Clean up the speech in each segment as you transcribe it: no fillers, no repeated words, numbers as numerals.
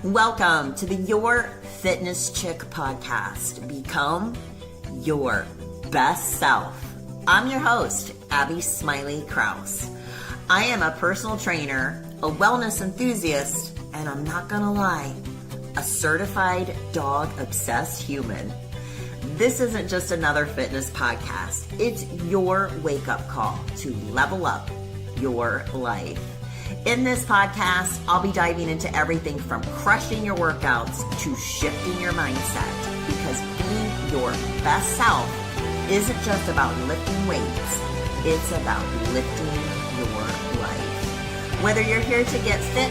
Welcome to the Your Fitness Chick podcast. Become your best self. I'm your host, Abby Smiley Krause. I am a personal trainer, a wellness enthusiast, and I'm not gonna lie, a certified dog-obsessed human. This isn't just another fitness podcast. It's your wake-up call to level up your life. In this podcast, I'll be diving into everything from crushing your workouts to shifting your mindset, because being your best self isn't just about lifting weights, it's about lifting your life. Whether you're here to get fit,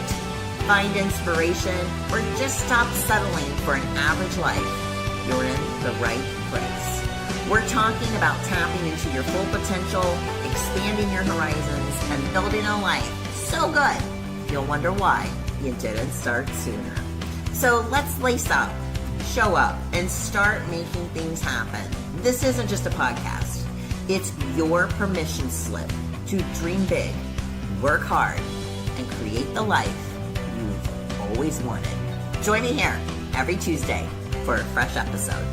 find inspiration, or just stop settling for an average life, you're in the right place. We're talking about tapping into your full potential, expanding your horizons, and building a life so good, you'll wonder why you didn't start sooner. So let's lace up, show up, and start making things happen. This isn't just a podcast. It's your permission slip to dream big, work hard, and create the life you've always wanted. Join me here every Tuesday for a fresh episode.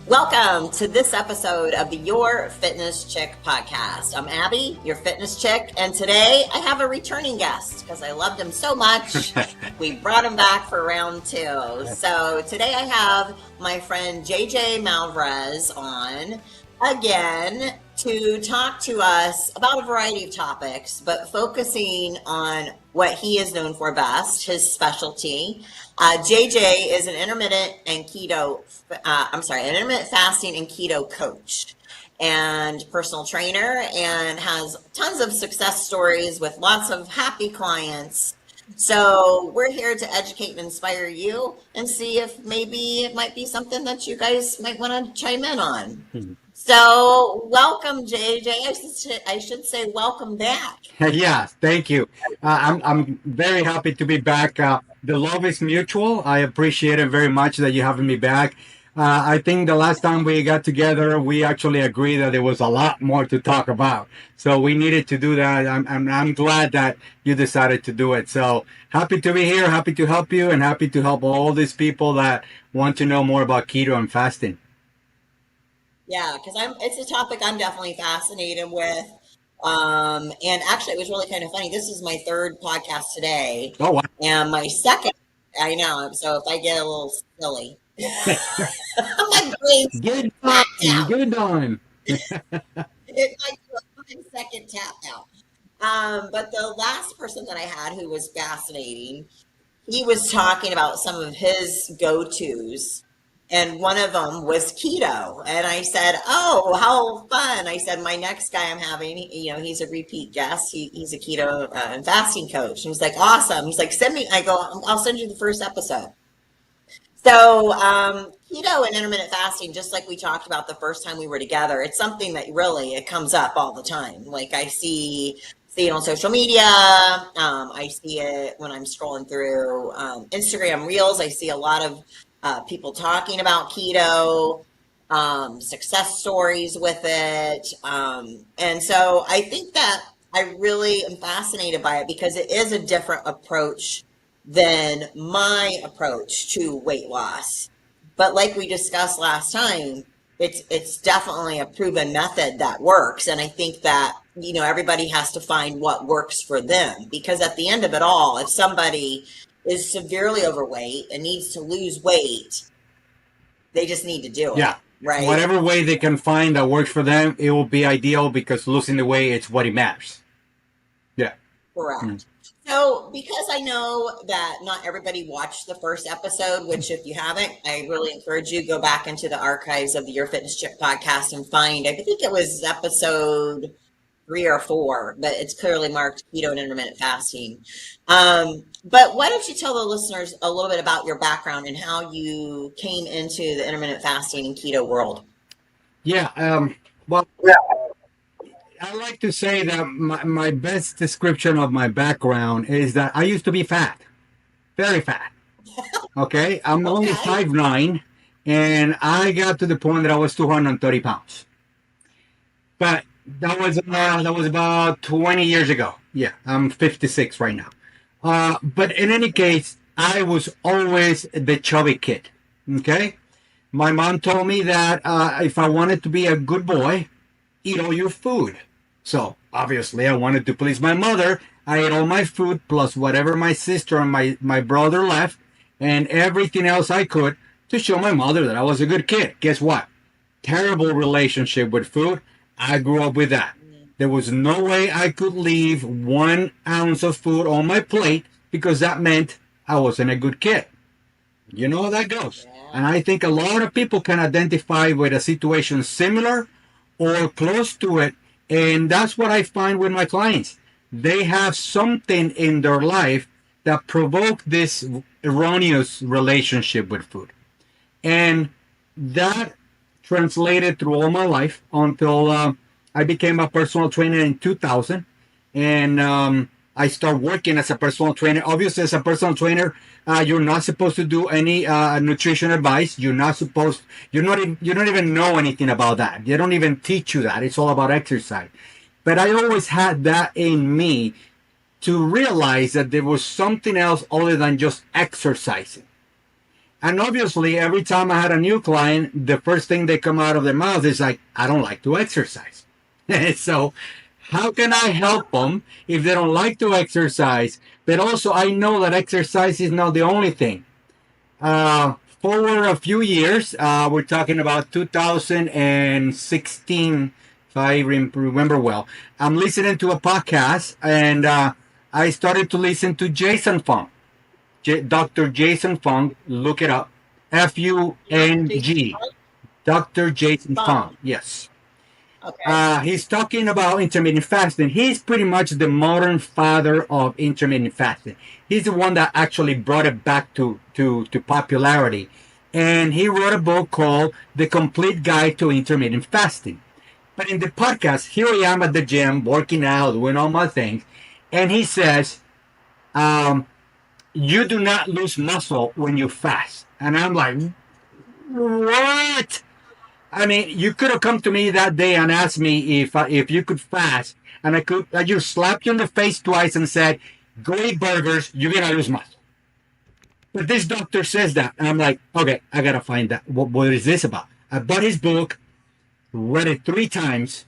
Welcome to this episode of the Your Fitness Chick podcast. I'm Abby, your fitness chick, and today I have a returning guest because I loved him so much. We brought him back for round two. So today I have my friend JJ Malvarez on again to talk to us about a variety of topics, but focusing on what he is known for best, his specialty. JJ is an intermittent fasting and keto coach and personal trainer, and has tons of success stories with lots of happy clients. So we're here to educate and inspire you and see if maybe it might be something that you guys might want to chime in on. Mm-hmm. So welcome, JJ. I should say welcome back. Yeah, thank you. I'm very happy to be back. The love is mutual. I appreciate it very much that you're having me back. I think the last time we got together, we actually agreed that there was a lot more to talk about. So we needed to do that. I'm glad that you decided to do it. So happy to be here, happy to help you, and happy to help all these people that want to know more about keto and fasting. Yeah, because it's a topic I'm definitely fascinated with. And actually, it was really kind of funny. This is my third podcast today. Oh, wow. And my second, I know. So if I get a little silly, my brain's get it done. It might do a second tap out. But the last person that I had who was fascinating, he was talking about some of his go-tos. And one of them was keto. And I said, oh, how fun. I said, my next guy I'm having, he's a repeat guest. He's a keto and fasting coach. And he's like, awesome. He's like, I'll send you the first episode. So keto and intermittent fasting, just like we talked about the first time we were together, it's something that really, it comes up all the time. Like I see it on social media. I see it when I'm scrolling through Instagram Reels. I see a lot of people talking about keto, success stories with it. And so I think that I really am fascinated by it because it is a different approach than my approach to weight loss. But like we discussed last time, it's definitely a proven method that works. And I think that, everybody has to find what works for them, because at the end of it all, if somebody is severely overweight and needs to lose weight, they just need to do it. Yeah. Right. Whatever way they can find that works for them, it will be ideal, because losing the weight, it's what it matters. Yeah. Correct. Mm. So because I know that not everybody watched the first episode, which if you haven't, I really encourage you to go back into the archives of the Your Fitness Chick podcast and find, I think it was episode 3 or 4, but it's clearly marked keto and intermittent fasting. But why don't you tell the listeners a little bit about your background and how you came into the intermittent fasting and keto world? Yeah. I like to say that my best description of my background is that I used to be fat, very fat. Okay. I'm only 5'9", and I got to the point that I was 230 pounds. But that was about 20 years ago. Yeah, I'm 56 right now. But in any case, I was always the chubby kid. Okay? My mom told me that if I wanted to be a good boy, eat all your food. So obviously, I wanted to please my mother. I ate all my food plus whatever my sister and my brother left, and everything else I could to show my mother that I was a good kid. Guess what? Terrible relationship with food. I grew up with that. There was no way I could leave 1 ounce of food on my plate because that meant I wasn't a good kid. You know how that goes. And I think a lot of people can identify with a situation similar or close to it. And that's what I find with my clients. They have something in their life that provoke this erroneous relationship with food. And that translated through all my life until I became a personal trainer in 2000. And I started working as a personal trainer. Obviously, as a personal trainer, you're not supposed to do any nutrition advice. You're not supposed. You don't even know anything about that. They don't even teach you that. It's all about exercise. But I always had that in me to realize that there was something else other than just exercising. And obviously, every time I had a new client, the first thing they come out of their mouth is like, "I don't like to exercise." So how can I help them if they don't like to exercise? But also, I know that exercise is not the only thing. For a few years, we're talking about 2016, if I remember well. I'm listening to a podcast, and I started to listen to Jason Fung. Dr. Jason Fung, look it up. Fung. Dr. Jason Fung, yes. Okay. He's talking about intermittent fasting. He's pretty much the modern father of intermittent fasting. He's the one that actually brought it back to popularity. And he wrote a book called The Complete Guide to Intermittent Fasting. But in the podcast, here I am at the gym, working out, doing all my things. And he says, you do not lose muscle when you fast. And I'm like, what? I mean, you could have come to me that day and asked me if you could fast, and I just slapped you in the face twice and said, "Go eat burgers, you're gonna lose muscle." But this doctor says that, and I'm like, okay, I gotta find that. What is this about? I bought his book, read it 3 times,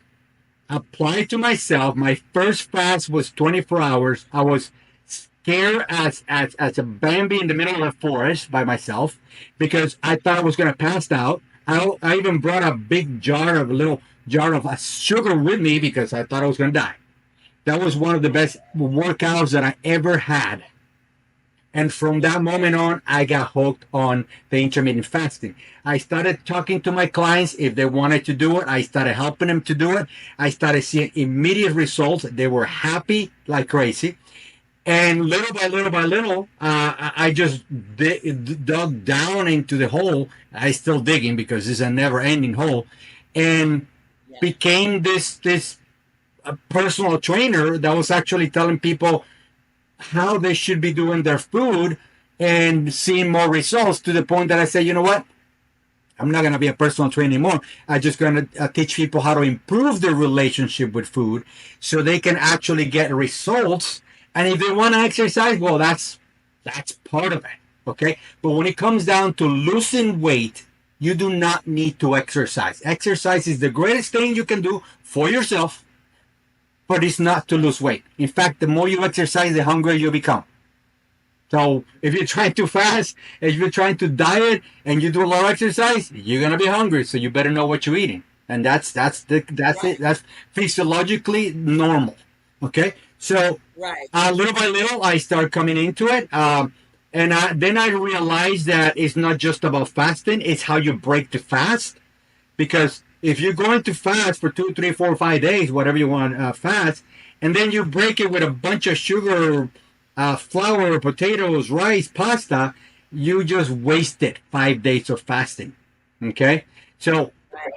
applied it to myself. My first fast was 24 hours. I was scared as a Bambi in the middle of the forest by myself because I thought I was gonna pass out. I even brought a big little jar of sugar with me because I thought I was going to die. That was one of the best workouts that I ever had. And from that moment on, I got hooked on the intermittent fasting. I started talking to my clients if they wanted to do it. I started helping them to do it. I started seeing immediate results. They were happy like crazy. And little by little by little, I just dug down into the hole. I still digging because it's a never-ending hole, and became this personal trainer that was actually telling people how they should be doing their food and seeing more results to the point that I said, you know what? I'm not going to be a personal trainer anymore. I'm just going to teach people how to improve their relationship with food so they can actually get results. And if they want to exercise, well, that's part of it, okay? But when it comes down to losing weight, you do not need to exercise. Exercise is the greatest thing you can do for yourself, but it's not to lose weight. In fact, the more you exercise, the hungrier you become. So if you're trying to fast, if you're trying to diet, and you do a lot of exercise, you're gonna be hungry. So you better know what you're eating, and that's it. That's physiologically normal, okay? So little by little, I start coming into it. And then I realized that it's not just about fasting, it's how you break the fast. Because if you're going to fast for 2, 3, 4, 5 days, whatever you want fast, and then you break it with a bunch of sugar, flour, potatoes, rice, pasta, you just wasted 5 days of fasting. Okay? So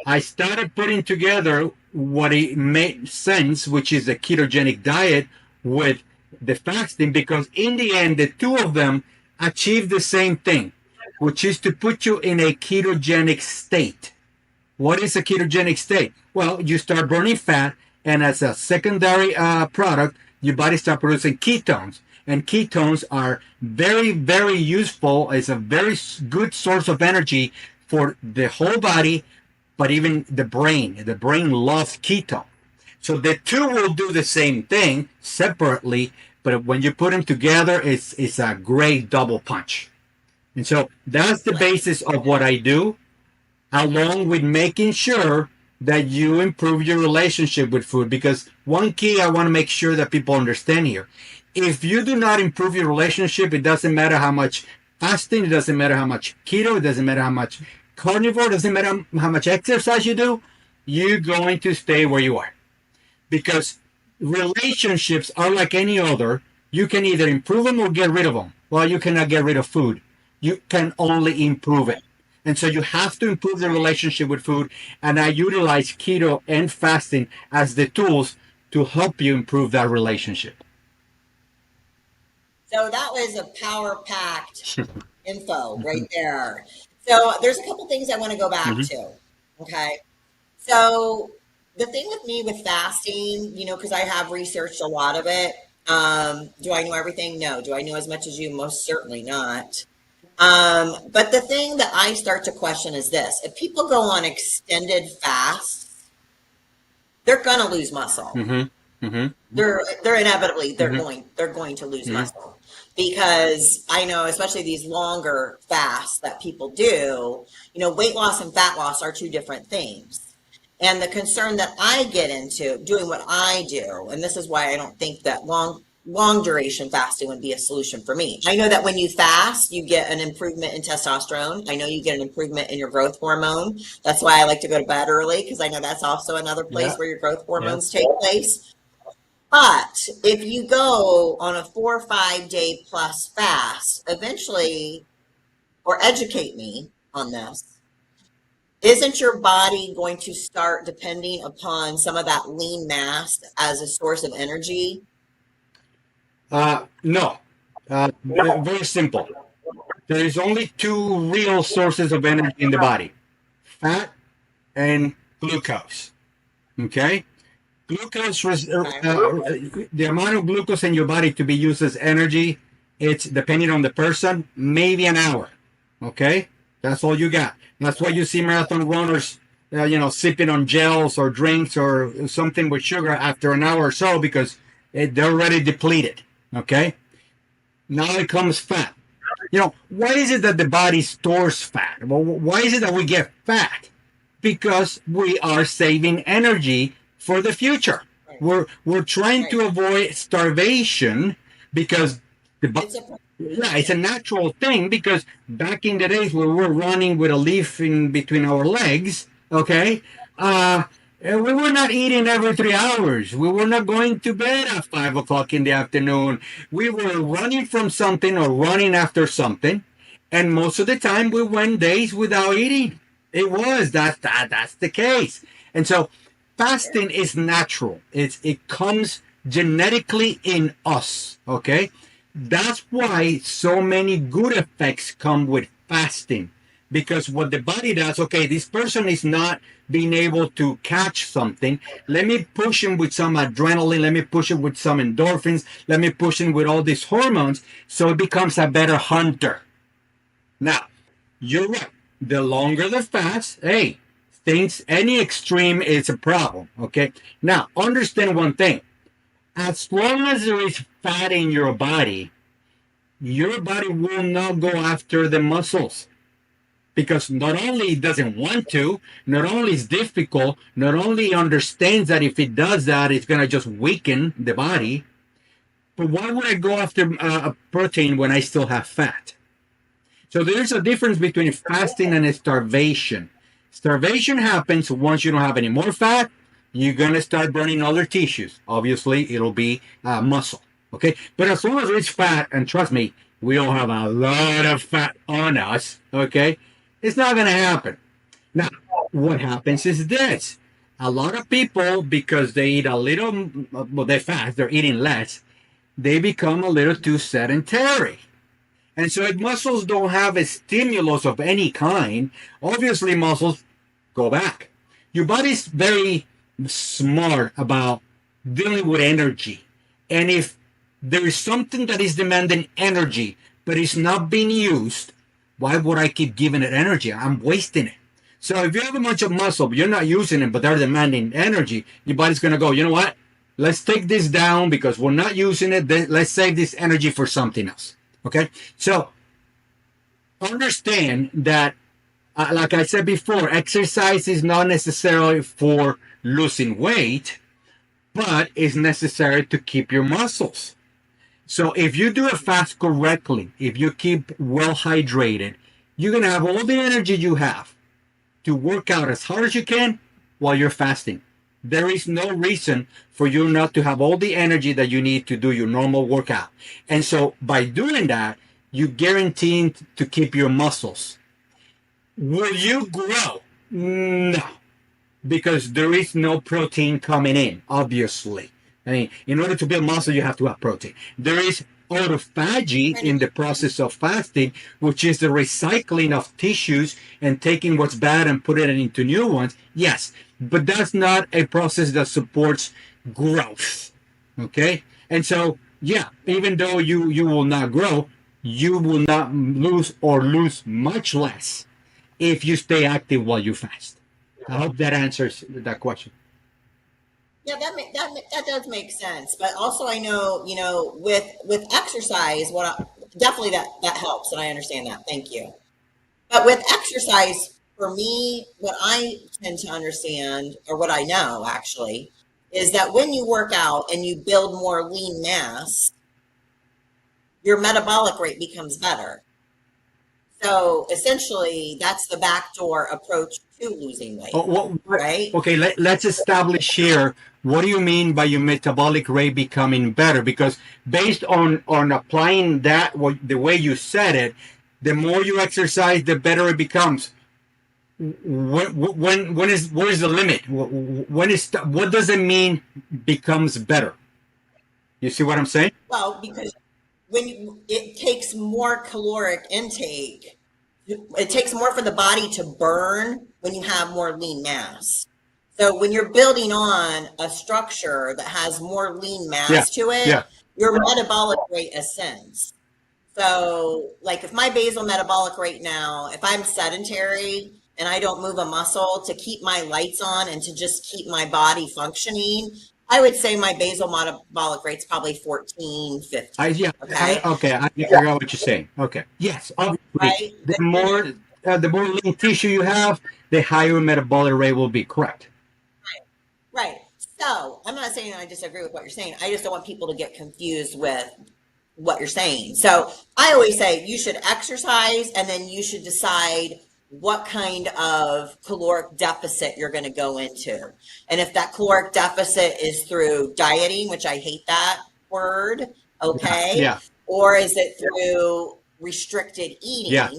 I started putting together what it made sense, which is a ketogenic diet with the fasting, because in the end, the two of them achieve the same thing, which is to put you in a ketogenic state. What is a ketogenic state? Well, you start burning fat, and as a secondary product, your body starts producing ketones. and ketones are very, very useful. It's a very good source of energy for the whole body, but even the brain. The brain loves ketone. So the two will do the same thing separately, but when you put them together, it's a great double punch. And so that's the basis of what I do, along with making sure that you improve your relationship with food. Because one key I want to make sure that people understand here: if you do not improve your relationship, it doesn't matter how much fasting, it doesn't matter how much keto, it doesn't matter how much carnivore, it doesn't matter how much exercise you do, you're going to stay where you are. Because relationships are like any other. You can either improve them or get rid of them. Well, you cannot get rid of food. You can only improve it. And so you have to improve the relationship with food. And I utilize keto and fasting as the tools to help you improve that relationship. So that was a power-packed info right there. So there's a couple things I want to go back to. Okay. So the thing with me with fasting, because I have researched a lot of it. Do I know everything? No. Do I know as much as you? Most certainly not. But the thing that I start to question is this: if people go on extended fasts, they're going to lose muscle. They're inevitably they're going to lose muscle, because I know, especially these longer fasts that people do, weight loss and fat loss are two different things. And the concern that I get into doing what I do, and this is why I don't think that long duration fasting would be a solution for me. I know that when you fast, you get an improvement in testosterone. I know you get an improvement in your growth hormone. That's why I like to go to bed early, because I know that's also another place where your growth hormones take place. But if you go on a 4 or 5 day plus fast, eventually, or educate me on this, isn't your body going to start depending upon some of that lean mass as a source of energy? No. Very simple. There is only two real sources of energy in the body: fat and glucose. Okay? Glucose, the amount of glucose in your body to be used as energy, it's depending on the person, maybe an hour. Okay? That's all you got. That's why you see marathon runners, sipping on gels or drinks or something with sugar after an hour or so, because they're already depleted. Okay? Now it comes fat. Why is it that the body stores fat? Well, why is it that we get fat? Because we are saving energy for the future. We're trying to avoid starvation, because it's a natural thing. Because back in the days where we're running with a leaf in between our legs, okay, we were not eating every 3 hours. We were not going to bed at 5 o'clock in the afternoon. We were running from something or running after something, and most of the time we went days without eating. That's the case. And so fasting is natural. It comes genetically in us. Okay, that's why so many good effects come with fasting. Because what the body does, okay, this person is not being able to catch something. Let me push him with some adrenaline. Let me push him with some endorphins. Let me push him with all these hormones, so it becomes a better hunter. Now, you're right. The longer the fast, any extreme is a problem. Okay. Now, understand one thing. As long as there is fat in your body will not go after the muscles. Because not only it doesn't want to, not only it's difficult, not only understands that if it does that, it's going to just weaken the body. But why would I go after a protein when I still have fat? So there's a difference between fasting and starvation. Starvation happens once you don't have any more fat. You're going to start burning other tissues. Obviously, it'll be muscle. Okay? But as long as it's fat, and trust me, we all have a lot of fat on us. Okay? It's not going to happen. Now, what happens is this. A lot of people, because they eat a little, they fast, they're eating less, they become a little too sedentary. And so if muscles don't have a stimulus of any kind, obviously muscles go back. Your body's very smart about dealing with energy. And if there is something that is demanding energy, but it's not being used, why would I keep giving it energy? I'm wasting it. So if you have a bunch of muscle, but you're not using it, but they're demanding energy, your body's going to go, you know what? Let's take this down because we're not using it. Let's save this energy for something else. Okay? So understand that, like I said before, exercise is not necessarily for losing weight, but it's necessary to keep your muscles. So if you do a fast correctly, if you keep well hydrated, you're going to have all the energy you have to work out as hard as you can while you're fasting. There is no reason for you not to have all the energy that you need to do your normal workout. And so by doing that, you guarantee to keep your muscles. Will you grow? No, because there is no protein coming in, obviously. I mean, in order to build muscle, you have to have protein. There is autophagy in the process of fasting, which is the recycling of tissues and taking what's bad and putting it into new ones. Yes, but that's not a process that supports growth. Okay? And so, yeah, even though you will not grow, you will not lose or lose much less if you stay active while you fast. I hope that answers that question. Yeah, that does make sense. But also, I know, with exercise, definitely that helps, and I understand that. Thank you. But with exercise, for me, what I tend to understand, or what I know actually, is that when you work out and you build more lean mass, your metabolic rate becomes better. So essentially, that's the backdoor approach to losing weight, right? Okay, let's establish here. What do you mean by your metabolic rate becoming better? Because based on applying that, the way you said it, the more you exercise, the better it becomes. When is where is the limit? What does it mean becomes better? You see what I'm saying? Well, because it takes more caloric intake, it takes more for the body to burn when you have more lean mass. So when you're building on a structure that has more lean mass to it, your metabolic rate ascends. So like if my basal metabolic rate now, if I'm sedentary and I don't move a muscle to keep my lights on and to just keep my body functioning, I would say my basal metabolic rate's probably 14, 15. I got what you're saying. Okay. Yes, obviously, Right? the more lean tissue you have, the higher metabolic rate will be. Correct. Right. So I'm not saying I disagree with what you're saying. I just don't want people to get confused with what you're saying. So I always say you should exercise and then you should decide what kind of caloric deficit you're going to go into. And if that caloric deficit is through dieting, which I hate that word, okay? Yeah. Or is it through restricted eating? Yeah.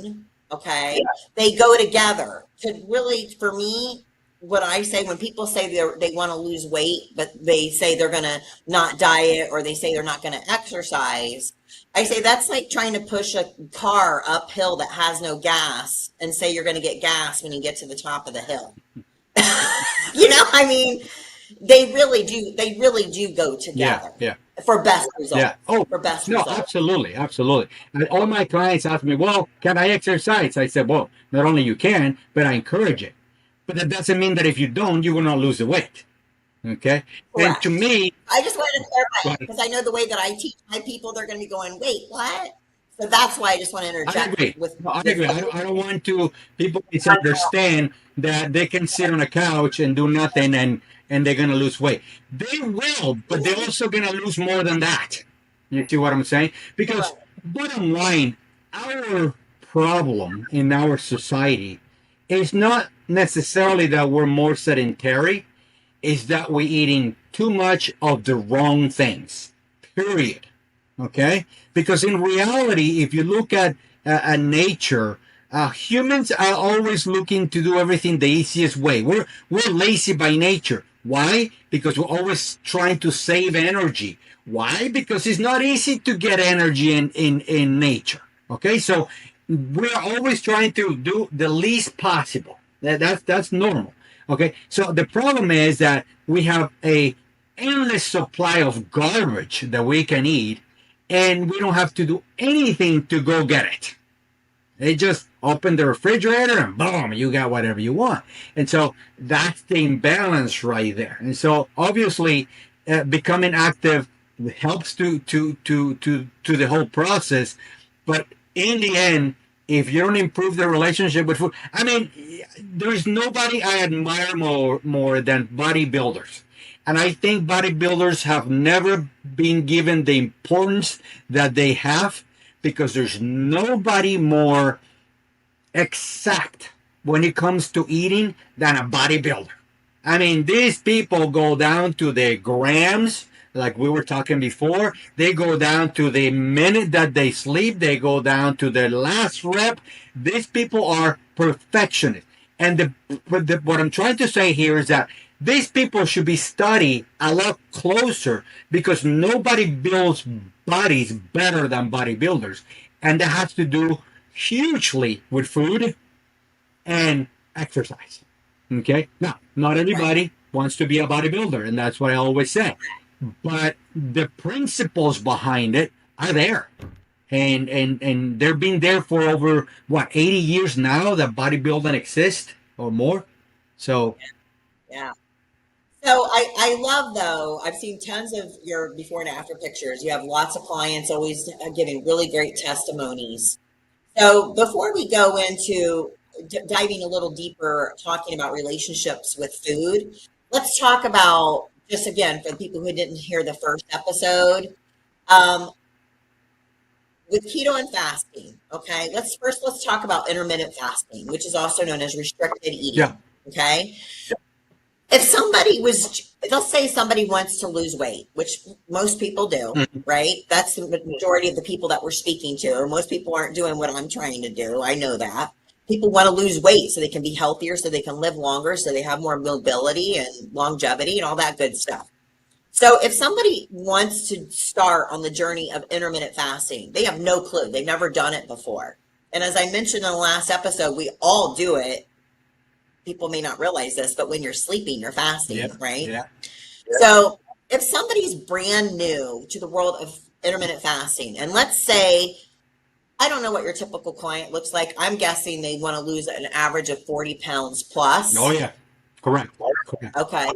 Okay. They go together. To really, for me, what I say when people say they want to lose weight, but they say they're going to not diet or they say they're not going to exercise, I say that's like trying to push a car uphill that has no gas and say you're going to get gas when you get to the top of the hill. I mean, they really do go together. Yeah. For best results. Yeah. Oh, for best no, results. absolutely. And all my clients ask me, well, can I exercise? I said, well, not only you can, but I encourage it. But that doesn't mean that if you don't, you will not lose the weight. Okay? Correct. And to me... I just wanted to clarify, because I know the way that I teach my people, they're going to be going, wait, what? So that's why I just want to interject. I agree. I don't want people misunderstand that they can sit on a couch and do nothing and they're going to lose weight. They will, but they're also going to lose more than that. You see what I'm saying? Because bottom line, our problem in our society is not necessarily that we're more sedentary, is that we're eating too much of the wrong things, period. Okay? Because in reality, if you look at nature, humans are always looking to do everything the easiest way. We're lazy by nature. Why? Because we're always trying to save energy. Why? Because it's not easy to get energy in nature. Okay? So we're always trying to do the least possible. That's normal. Okay? So the problem is that we have a endless supply of garbage that we can eat, and we don't have to do anything to go get it. They just open the refrigerator and boom, you got whatever you want. And so that's the imbalance right there. And so obviously, becoming active helps to the whole process. But in the end, if you don't improve the relationship with food, I mean, there's nobody I admire more than bodybuilders. And I think bodybuilders have never been given the importance that they have, because there's nobody more exact when it comes to eating than a bodybuilder. I mean, these people go down to the grams, like we were talking before. They go down to the minute that they sleep. They go down to the last rep. These people are perfectionists. And what I'm trying to say here is that these people should be studied a lot closer, because nobody builds bodies better than bodybuilders. And that has to do hugely with food and exercise. Okay? Now, not everybody wants to be a bodybuilder, and that's what I always say. But the principles behind it are there. And they've been there for over, 80 years now that bodybuilding exists or more. So, Yeah. So I love, though, I've seen tons of your before and after pictures. You have lots of clients always giving really great testimonies. So before we go into diving a little deeper, talking about relationships with food, let's talk about, just again, for the people who didn't hear the first episode, um, with keto and fasting. Okay, let's talk about intermittent fasting, which is also known as restricted eating. yeah. Okay. If somebody let's say somebody wants to lose weight, which most people do, right? That's the majority of the people that we're speaking to. Most people aren't doing what I'm trying to do. I know that. People want to lose weight so they can be healthier, so they can live longer, so they have more mobility and longevity and all that good stuff. So if somebody wants to start on the journey of intermittent fasting, they have no clue. They've never done it before. And as I mentioned in the last episode, we all do it. People may not realize this, but when you're sleeping, you're fasting, right? Yeah. So if somebody's brand new to the world of intermittent fasting, and let's say, I don't know what your typical client looks like. I'm guessing they want to lose an average of 40 pounds plus. Oh, yeah. Correct. Okay.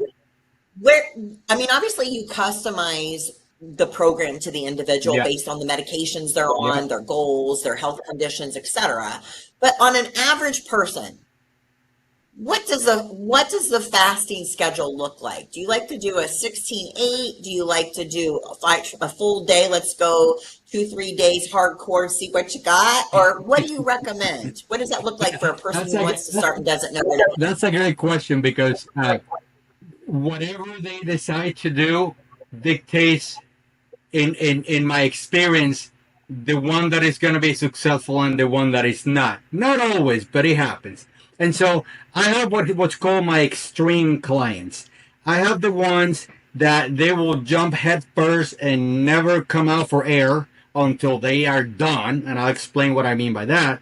Obviously you customize the program to the individual based on the medications they're on, their goals, their health conditions, etc. But on an average person, what does the fasting schedule look like? Do you like to do a 16-8? Do you like to do a full day? Let's go 2-3 days hardcore, see what you got? Or what do you recommend? What does that look like for a person who wants to start and doesn't know what? That's a great question, because whatever they decide to do dictates, in my experience, the one that is going to be successful and the one that is not. Not always, but it happens. And so I have what's called my extreme clients. I have the ones that they will jump head first and never come out for air until they are done. And I'll explain what I mean by that.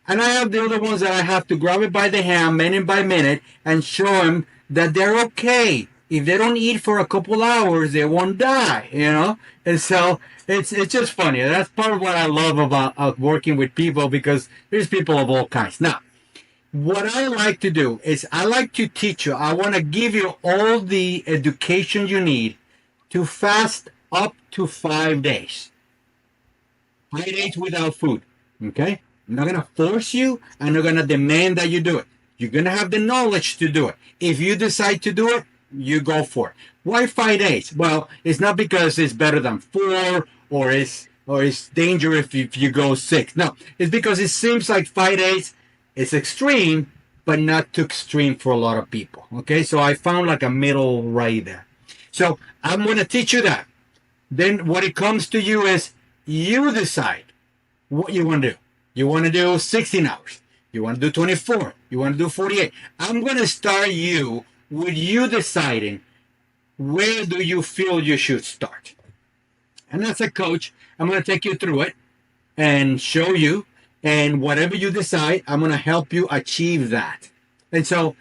And I have the other ones that I have to grab it by the hand, minute by minute, and show them that they're okay. If they don't eat for a couple hours, they won't die, And so it's just funny. That's part of what I love about working with people, because there's people of all kinds. Now, what I like to do is I like to teach you. I want to give you all the education you need to fast up to 5 days. 5 days without food. Okay? I'm not going to force you. I'm not going to demand that you do it. You're going to have the knowledge to do it. If you decide to do it, you go for it. Why 5 days? Well, it's not because it's better than 4 or it's dangerous if you go 6. No, it's because it seems like 5 days is extreme, but not too extreme for a lot of people. Okay, so I found like a middle right there. So I'm going to teach you that. Then what it comes to you is you decide what you want to do. You want to do 16 hours. You want to do 24. You want to do 48. I'm going to start you with you deciding where do you feel you should start. And as a coach, I'm going to take you through it and show you. And whatever you decide, I'm going to help you achieve that. And so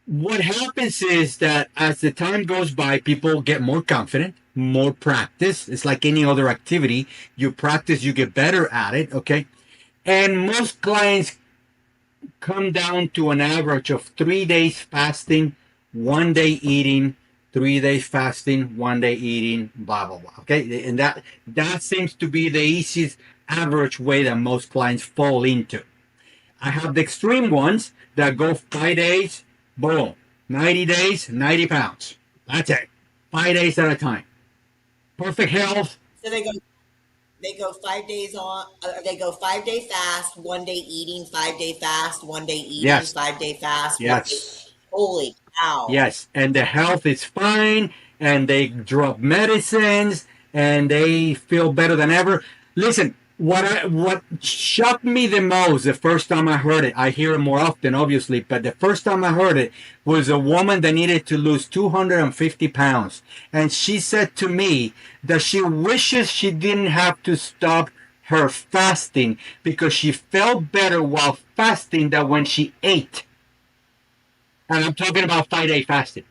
what happens is that as the time goes by, people get more confident. more practice. It's like any other activity. You practice, you get better at it. Okay. And most clients come down to an average of 3 days fasting, 1 day eating, 3 days fasting, 1 day eating, blah blah blah. Okay, and that seems to be the easiest average way that most clients fall into. I have the extreme ones that go 5 days, boom, 90 days, 90 pounds. That's it. 5 days at a time. Perfect health. So they go 5 days on. They go 5 day fast, 1 day eating, 5 day fast, 1 day eating, Yes. 5 day fast, 1 day. Yes. Holy cow! Yes, and the health is fine, and they drop medicines, and they feel better than ever. Listen, what shocked me the most the first time I heard it, I hear it more often, obviously, but the first time I heard it was a woman that needed to lose 250 pounds, and she said to me that she wishes she didn't have to stop her fasting because she felt better while fasting than when she ate. And I'm talking about 5 day fasting.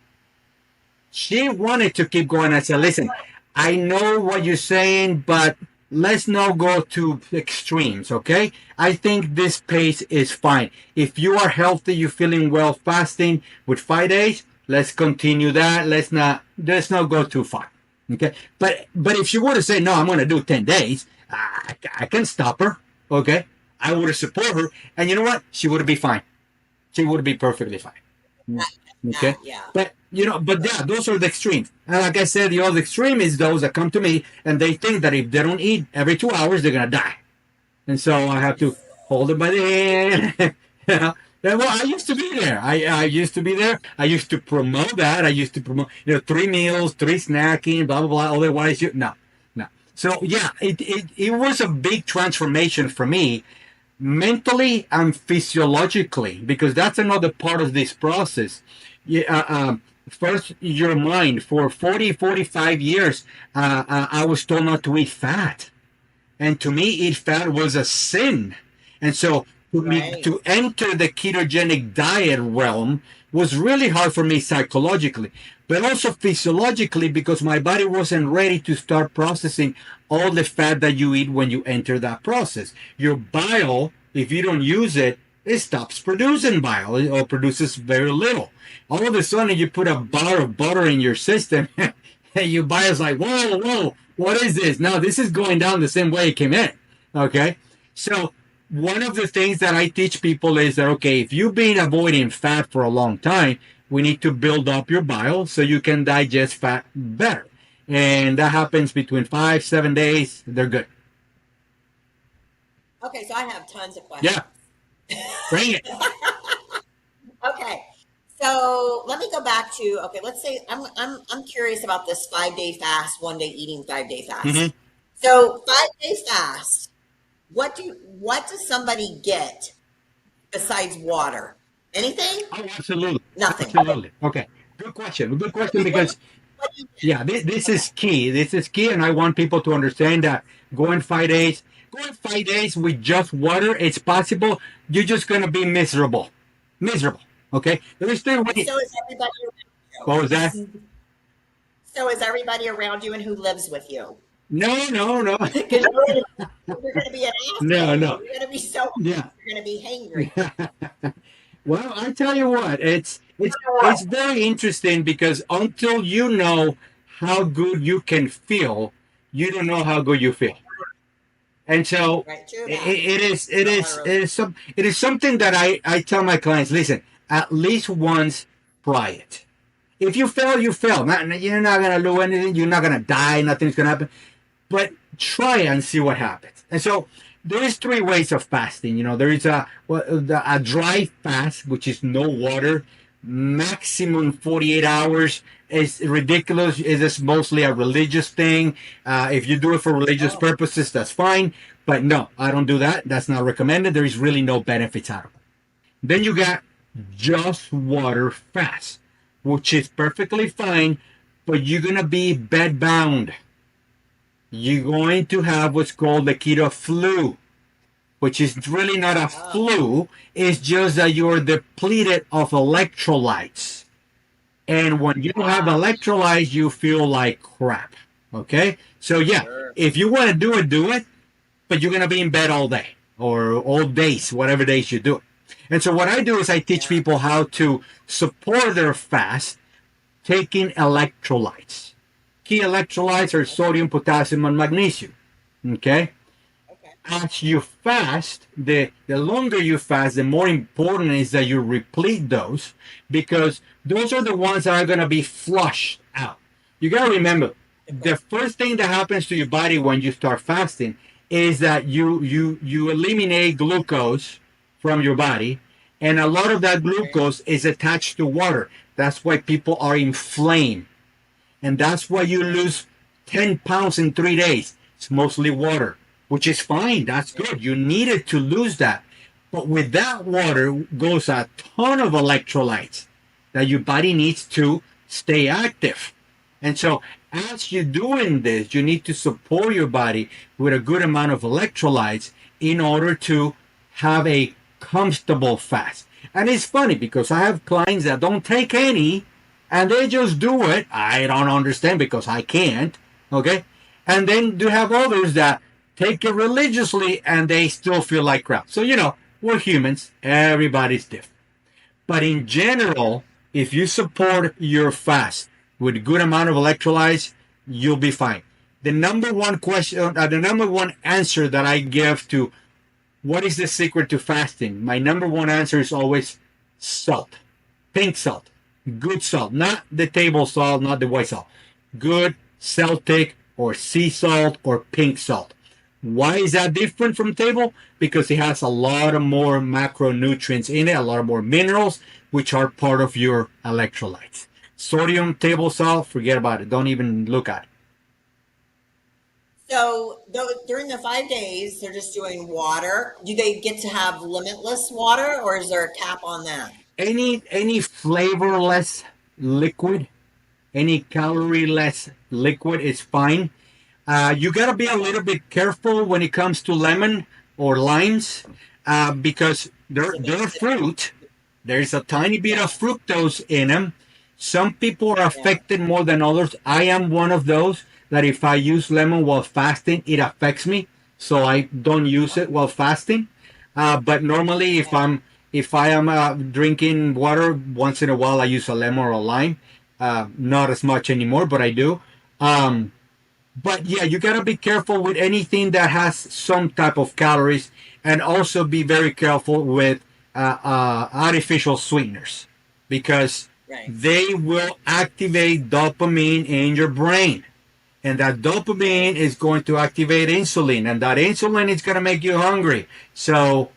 She wanted to keep going. I said, listen, I know what you're saying, but let's not go to extremes, okay? I think this pace is fine. If you are healthy, you're feeling well fasting with 5 days, let's continue that. Let's not go too far. Okay. But if she were to say, no, I'm gonna do 10 days, I can stop her. Okay. I would support her. And you know what? She would be fine. She would be perfectly fine. Okay. Yeah. But yeah, those are the extremes. And like I said, the other extreme is those that come to me and they think that if they don't eat every 2 hours, they're gonna die. And so I have to hold them by the hand. You know? Well, I used to be there. I used to be there. I used to promote that. I used to promote, 3 meals, 3 snacking, blah, blah, blah. Otherwise, no. So yeah, it was a big transformation for me mentally and physiologically, because that's another part of this process. First, your mind. For 45 years, I was told not to eat fat. And to me, eat fat was a sin. And so to enter the ketogenic diet realm was really hard for me psychologically, but also physiologically, because my body wasn't ready to start processing all the fat that you eat when you enter that process. Your bile, if you don't use it, it stops producing bile or produces very little. All of a sudden, you put a bar of butter in your system, and your bile is like, whoa, what is this? Now, this is going down the same way it came in. Okay? So, one of the things that I teach people is that, okay, if you've been avoiding fat for a long time, we need to build up your bile so you can digest fat better. And that happens between 5-7 days. They're good. Okay, so I have tons of questions. Yeah. Bring it. Okay. So let me go back to, okay, let's say I'm curious about this 5 day fast, 1 day eating, 5 day fast. Mm-hmm. So 5 day fast, what does somebody get besides water? Anything? Oh, absolutely. Nothing. Absolutely. Okay. Good question. Good question, because yeah, this is key. This is key, and I want people to understand that going 5 days with just water, it's possible. You're just going to be miserable. Miserable. Okay? There is still And so is everybody around you. What was that? So is everybody around you and who lives with you. No. Because you're going to be an asshole. No. You're going to be so. Yeah. You're going to be hangry. Well, I tell you what, it's very interesting, because until you know how good you can feel, you don't know how good you feel. And so Right, true that. it is something that I tell my clients, listen, at least once try it. If you fail, you fail. You're not gonna do anything, you're not gonna die, nothing's gonna happen. But try and see what happens. And so there is 3 ways of fasting. There is a dry fast, which is no water, maximum 48 hours. Is ridiculous. It is mostly a religious thing. If you do it for religious purposes, that's fine. But no, I don't do that. That's not recommended. There is really no benefits out of it. Then you got just water fast, which is perfectly fine, but you're going to be bed bound. You're going to have what's called the keto flu, which is really not a flu. It's just that you're depleted of electrolytes. And when you have electrolytes, you feel like crap. Okay. So yeah, Sure. if you want to do it, but you're going to be in bed all day or all days, whatever days you do it. And so what I do is I teach Yeah. people how to support their fast taking electrolytes. Key electrolytes are sodium, potassium, and magnesium. Okay? Okay. As you fast, the longer you fast, the more important is that you replete those because those are the ones that are going to be flushed out. You got to remember, the first thing that happens to your body when you start fasting is that you eliminate glucose from your body, and a lot of that glucose is attached to water. That's why people are inflamed, and that's why you lose 10 pounds in 3 days. It's mostly water, which is fine. That's good. You needed to lose that. But with that water goes a ton of electrolytes that your body needs to stay active. And so as you're doing this, you need to support your body with a good amount of electrolytes in order to have a comfortable fast. And it's funny because I have clients that don't take any and they just do it. I don't understand because I can't. Okay. And then you have others that take it religiously and they still feel like crap. So, we're humans. Everybody's different. But in general, if you support your fast with a good amount of electrolytes, you'll be fine. The number one question, the number one answer that I give to what is the secret to fasting, my number one answer is always salt, pink salt, good salt, not the table salt, not the white salt, good Celtic or sea salt or pink salt. Why is that different from table? Because it has a lot of more macronutrients in it, a lot of more minerals, which are part of your electrolytes. Sodium table salt, forget about it. Don't even look at it. So during the 5 days, they're just doing water. Do they get to have limitless water, or is there a cap on that? Any flavorless liquid, any calorie-less liquid is fine. You gotta be a little bit careful when it comes to lemon or limes, because they're fruit. There's a tiny bit of fructose in them. Some people are Yeah. affected more than others. I am one of those that if I use lemon while fasting, it affects me. So I don't use it while fasting. But normally, if I am drinking water once in a while, I use a lemon or a lime. Not as much anymore, but I do. But yeah, you gotta be careful with anything that has some type of calories, and also be very careful with artificial sweeteners because Right. they will activate dopamine in your brain, and that dopamine is going to activate insulin, and that insulin is going to make you hungry. So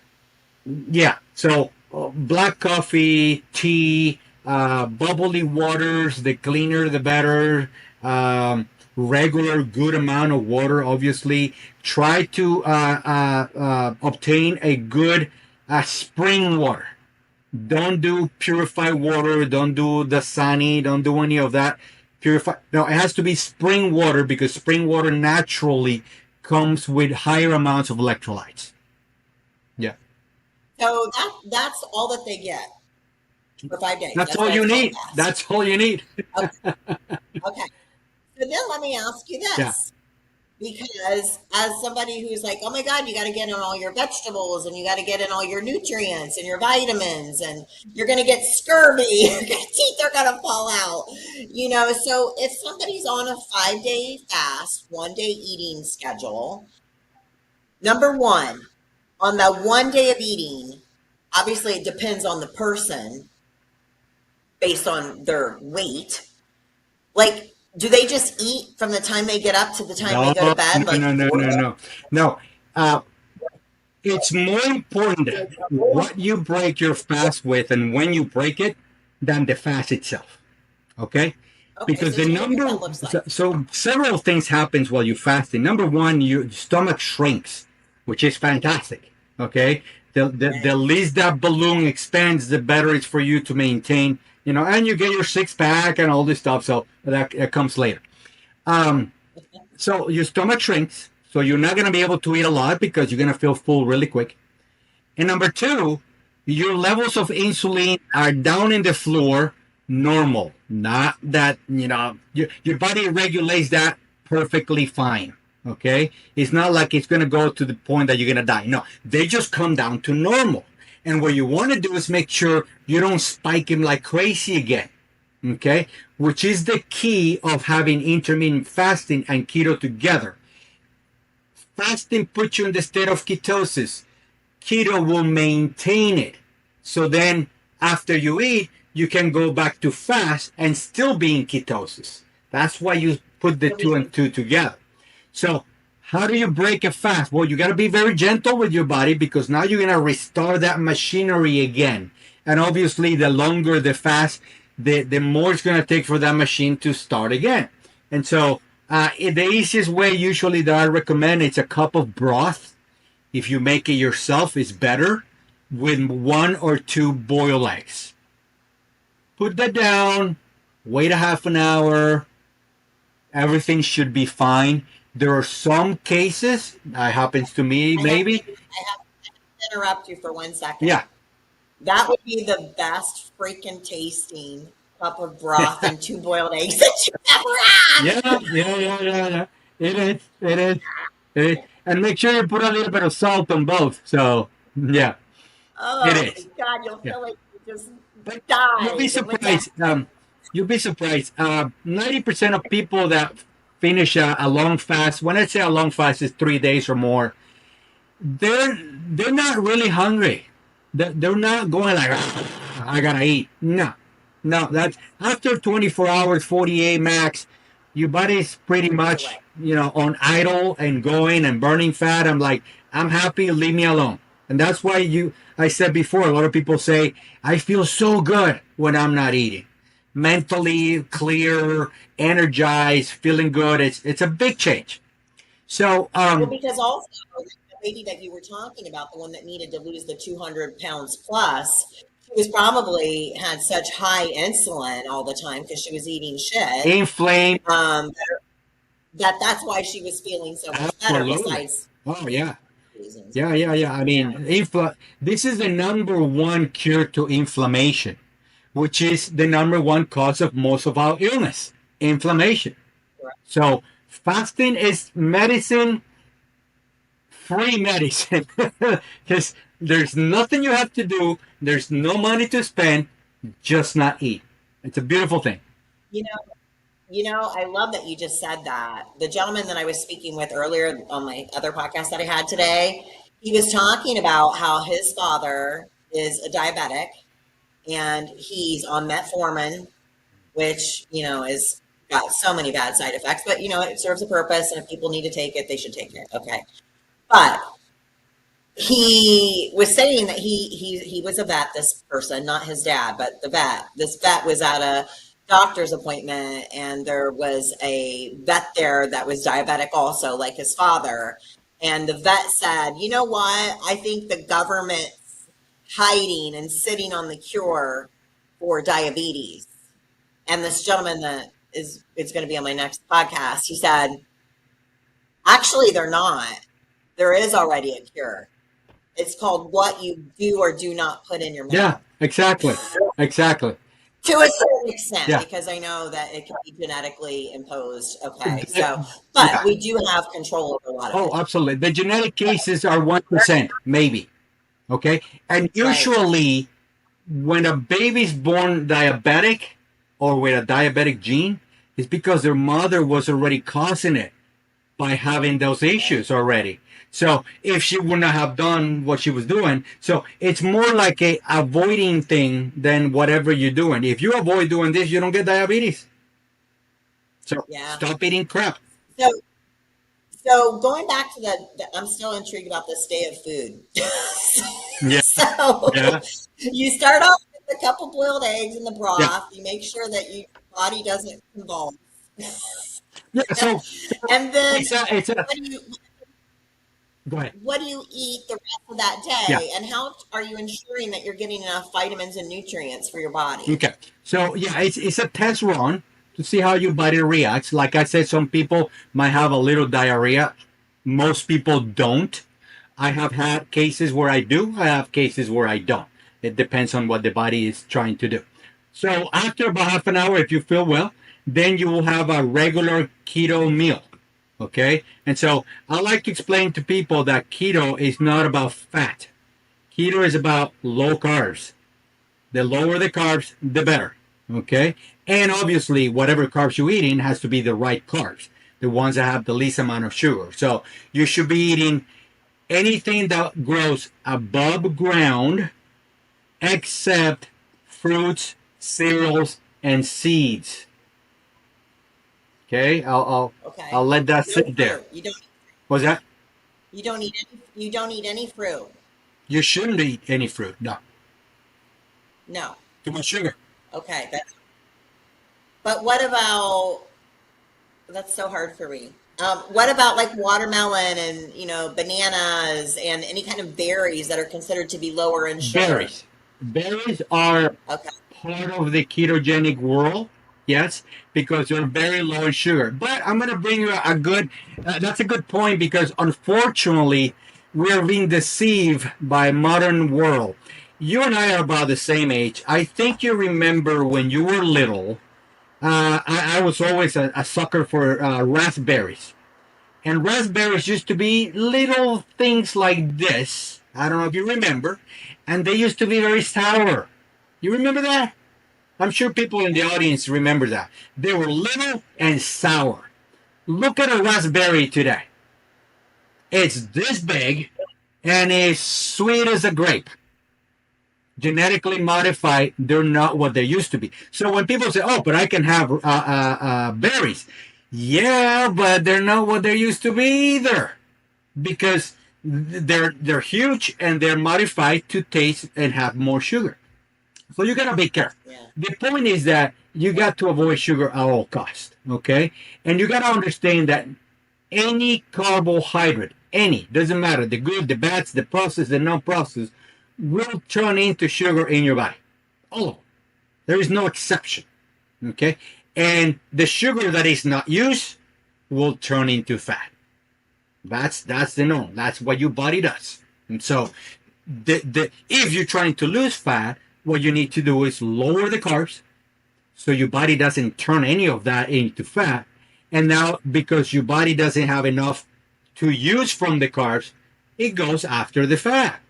yeah, so black coffee, tea, bubbly waters, the cleaner the better. Regular good amount of water, obviously. Try to obtain a good spring water. Don't do purified water. Don't do Dasani. Don't do any of that. Purify. No, it has to be spring water because spring water naturally comes with higher amounts of electrolytes. Yeah. So that's all that they get for 5 days. That's That's all why you it's called need. fast. That's all you need. Okay. Okay. So then let me ask you Yeah. this. Because as somebody who's like, oh my God, you got to get in all your vegetables and you got to get in all your nutrients and your vitamins and you're going to get scurvy, your teeth are going to fall out. So if somebody's on a 5 day fast, 1 day eating schedule, number one, on that 1 day of eating, obviously it depends on the person based on their weight. Like, do they just eat from the time they get up to the time they No, go to no, bed, like no, no, four no, meals? no. No. Uh, it's more important what you break your fast with and when you break it than the fast itself. Okay? Okay, Because so the tell me what that number, looks like. so several things happens while you're fasting. Number one, your stomach shrinks, which is fantastic. Okay? The Right. least that balloon expands, the better it's for you to maintain, and you get your six pack and all this stuff. So that comes later. Um, so your stomach shrinks, so you're not going to be able to eat a lot because you're going to feel full really quick. And number two, your levels of insulin are down in the floor normal. Not that, your body regulates that perfectly fine. Okay, it's not like it's going to go to the point that you're going to die. No, they just come down to normal. And what you want to do is make sure you don't spike them like crazy again. Okay, which is the key of having intermittent fasting and keto together. Fasting puts you in the state of ketosis. Keto will maintain it. So then after you eat, you can go back to fast and still be in ketosis. That's why you put the two and two together. So how do you break a fast? Well, you got to be very gentle with your body because now you're going to restart that machinery again. And obviously, the longer the fast, the more it's going to take for that machine to start again. And so the easiest way usually that I recommend, it's a cup of broth. If you make it yourself, it's better, with 1 or 2 boiled eggs. Put that down, wait a half an hour. Everything should be fine. There are some cases, that happens to me maybe. I have to interrupt you for 1 second. Yeah. That would be the best freaking tasting cup of broth and 2 boiled eggs that you ever had. Yeah. It is. And make sure you put a little bit of salt on both. So, yeah. Oh, It is. God, you'll feel like you just But died. you'll be surprised. You'll be surprised. 90% of people that finish a long fast, when I say a long fast is 3 days or more, they're not really hungry. They're not going like, "Ah, I gotta eat." No, that's after 24 hours, 48 max, your body's pretty much, on idle and going and burning fat. I'm like, I'm happy, leave me alone. And that's why I said before, a lot of people say, I feel so good when I'm not eating. Mentally clear, energized, feeling good. It's a big change. So, Well, because also the lady that you were talking about, the one that needed to lose the 200 pounds plus, she was probably had such high insulin all the time because she was eating shit. inflamed. That's why she was feeling so much better. Absolutely. Besides Oh, yeah. reasons. Yeah. I mean, this is the number one cure to inflammation, which is the number one cause of most of our illness, inflammation. Correct. So fasting is medicine, free medicine, because there's nothing you have to do. There's no money to spend, just not eat. It's a beautiful thing. I love that you just said that. The gentleman that I was speaking with earlier on my other podcast that I had today, he was talking about how his father is a diabetic and he's on metformin, which, is got so many bad side effects, but it serves a purpose. And if people need to take it, they should take it. Okay. But he was saying that he was a vet, this person, not his dad, but the vet. This vet was at a doctor's appointment and there was a vet there that was diabetic also, like his father. And the vet said, you know what? I think the government's hiding and sitting on the cure for diabetes. And this gentleman that is going to be on my next podcast, he said, actually, they're not. There is already a cure. It's called what you do or do not put in your mouth. Yeah, exactly. To a certain extent, Yeah. because I know that it can be genetically imposed. Okay, but we do have control over a lot of it. Oh, absolutely. The genetic cases are 1%, maybe. Okay? And usually, when a baby's born diabetic or with a diabetic gene, it's because their mother was already causing it by having those issues already. So if she would not have done what she was doing, so it's more like a avoiding thing than whatever you're doing. If you avoid doing this, you don't get diabetes. So stop eating crap. So going back to I'm still intrigued about this day of food. Yeah. So you start off with a couple boiled eggs in the broth. Yeah. You make sure that your body doesn't convulse. Yeah. So and then go ahead. What do you eat the rest of that day? Yeah. And how are you ensuring that you're getting enough vitamins and nutrients for your body? Okay. So it's a test run to see how your body reacts. Like I said, some people might have a little diarrhea. Most people don't. I have had cases where I do. I have cases where I don't. It depends on what the body is trying to do. So after about half an hour, if you feel well, then you will have a regular keto meal. Okay? And so I like to explain to people that keto is not about fat. Keto is about low carbs. The lower the carbs, the better. Okay? And obviously, whatever carbs you're eating has to be the right carbs, the ones that have the least amount of sugar. So you should be eating anything that grows above ground except fruits, cereals, and seeds. Okay? Okay. I'll let that No sit there. fruit. You don't. What's that? You don't eat any. You don't eat any fruit. You shouldn't eat any fruit. No. No. Too much sugar. Okay. But what about? That's so hard for me. What about like watermelon and bananas and any kind of berries that are considered to be lower in sugar? Berries. Berries are Okay. part of the ketogenic world. Yes, because they're very low in sugar. But I'm going to bring you that's a good point because unfortunately, we're being deceived by modern world. You and I are about the same age. I think you remember when you were little, I was always a sucker for raspberries. And raspberries used to be little things like this. I don't know if you remember. And they used to be very sour. You remember that? I'm sure people in the audience remember that. They were little and sour. Look at a raspberry today. It's this big and it's sweet as a grape. Genetically modified, they're not what they used to be. So when people say, "Oh, but I can have berries," yeah, but they're not what they used to be either, because they're huge and they're modified to taste and have more sugar. So you gotta be careful. Yeah. The point is that you got to avoid sugar at all costs. Okay, and you gotta understand that any carbohydrate, any doesn't matter, the good, the bad, the processed, the non-processed, will turn into sugar in your body. All of them. There is no exception. Okay? And the sugar that is not used will turn into fat. That's the norm. That's what your body does. And so if you're trying to lose fat, what you need to do is lower the carbs so your body doesn't turn any of that into fat. And now because your body doesn't have enough to use from the carbs, it goes after the fat.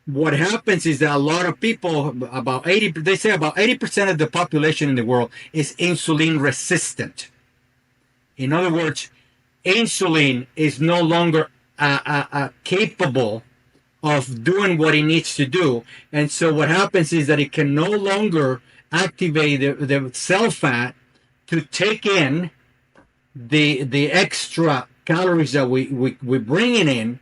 What happens is that a lot of people, they say about 80% of the population in the world is insulin resistant. In other words, insulin is no longer capable of doing what it needs to do. And so what happens is that it can no longer activate the cell fat to take in the extra calories that we're bringing in.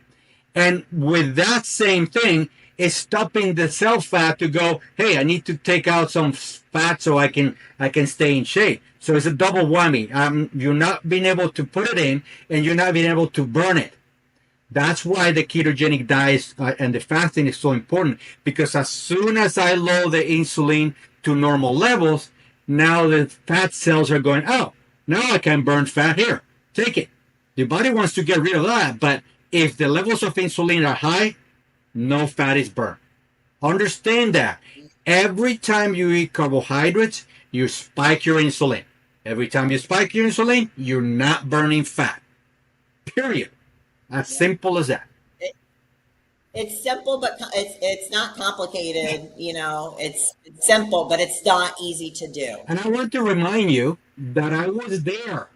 And with that same thing, is stopping the cell fat to go, hey, I need to take out some fat so I can stay in shape. So it's a double whammy. You're not being able to put it in, and you're not being able to burn it. That's why the ketogenic diet and the fasting is so important, because as soon as I lower the insulin to normal levels, now the fat cells are going, oh, now I can burn fat here. Take it. The body wants to get rid of that, but if the levels of insulin are high, no fat is burned. Understand that. Every time you eat carbohydrates, you spike your insulin. Every time you spike your insulin, you're not burning fat. Period. As simple as that. It's simple, but it's not complicated. It's simple, but it's not easy to do. And I want to remind you that I was there.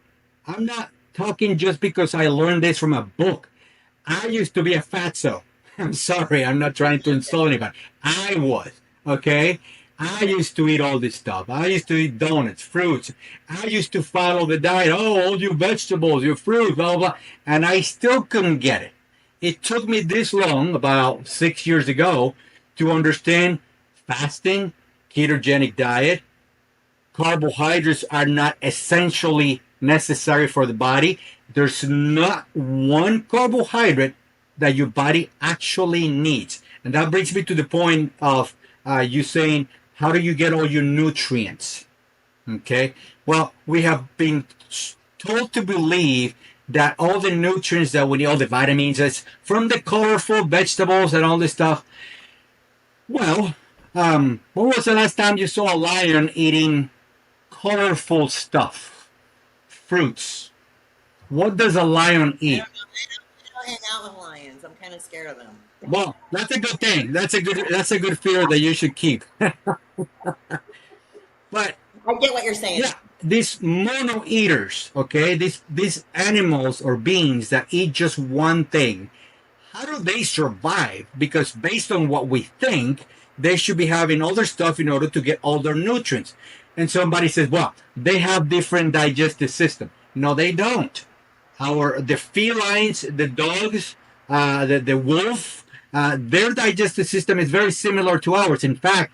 I'm not talking just because I learned this from a book. I used to be a fatso. I'm sorry, I'm not trying to insult anybody. I was, okay? I used to eat all this stuff. I used to eat donuts, fruits. I used to follow the diet. Oh, all your vegetables, your fruit, blah, blah, blah. And I still couldn't get it. It took me this long, about 6 years ago, to understand fasting, ketogenic diet. Carbohydrates are not essentially necessary for the body. There's not one carbohydrate that your body actually needs. And that brings me to the point of you saying, how do you get all your nutrients? Okay. Well, we have been told to believe that all the nutrients that we need, all the vitamins, it's from the colorful vegetables and all this stuff. Well, when was the last time you saw a lion eating colorful stuff? Fruits, What does a lion I eat? don't hang out with lions. I'm kind of scared of them. Well, that's a good thing. That's a good fear that you should keep. But I get what you're saying. yeah, these mono eaters, okay, these animals or beings that eat just one thing, how do they survive? Because based on what we think, they should be having other stuff in order to get all their nutrients. And somebody says, well, they have different digestive system. No, they don't. The felines, the dogs, the wolf, their digestive system is very similar to ours. In fact,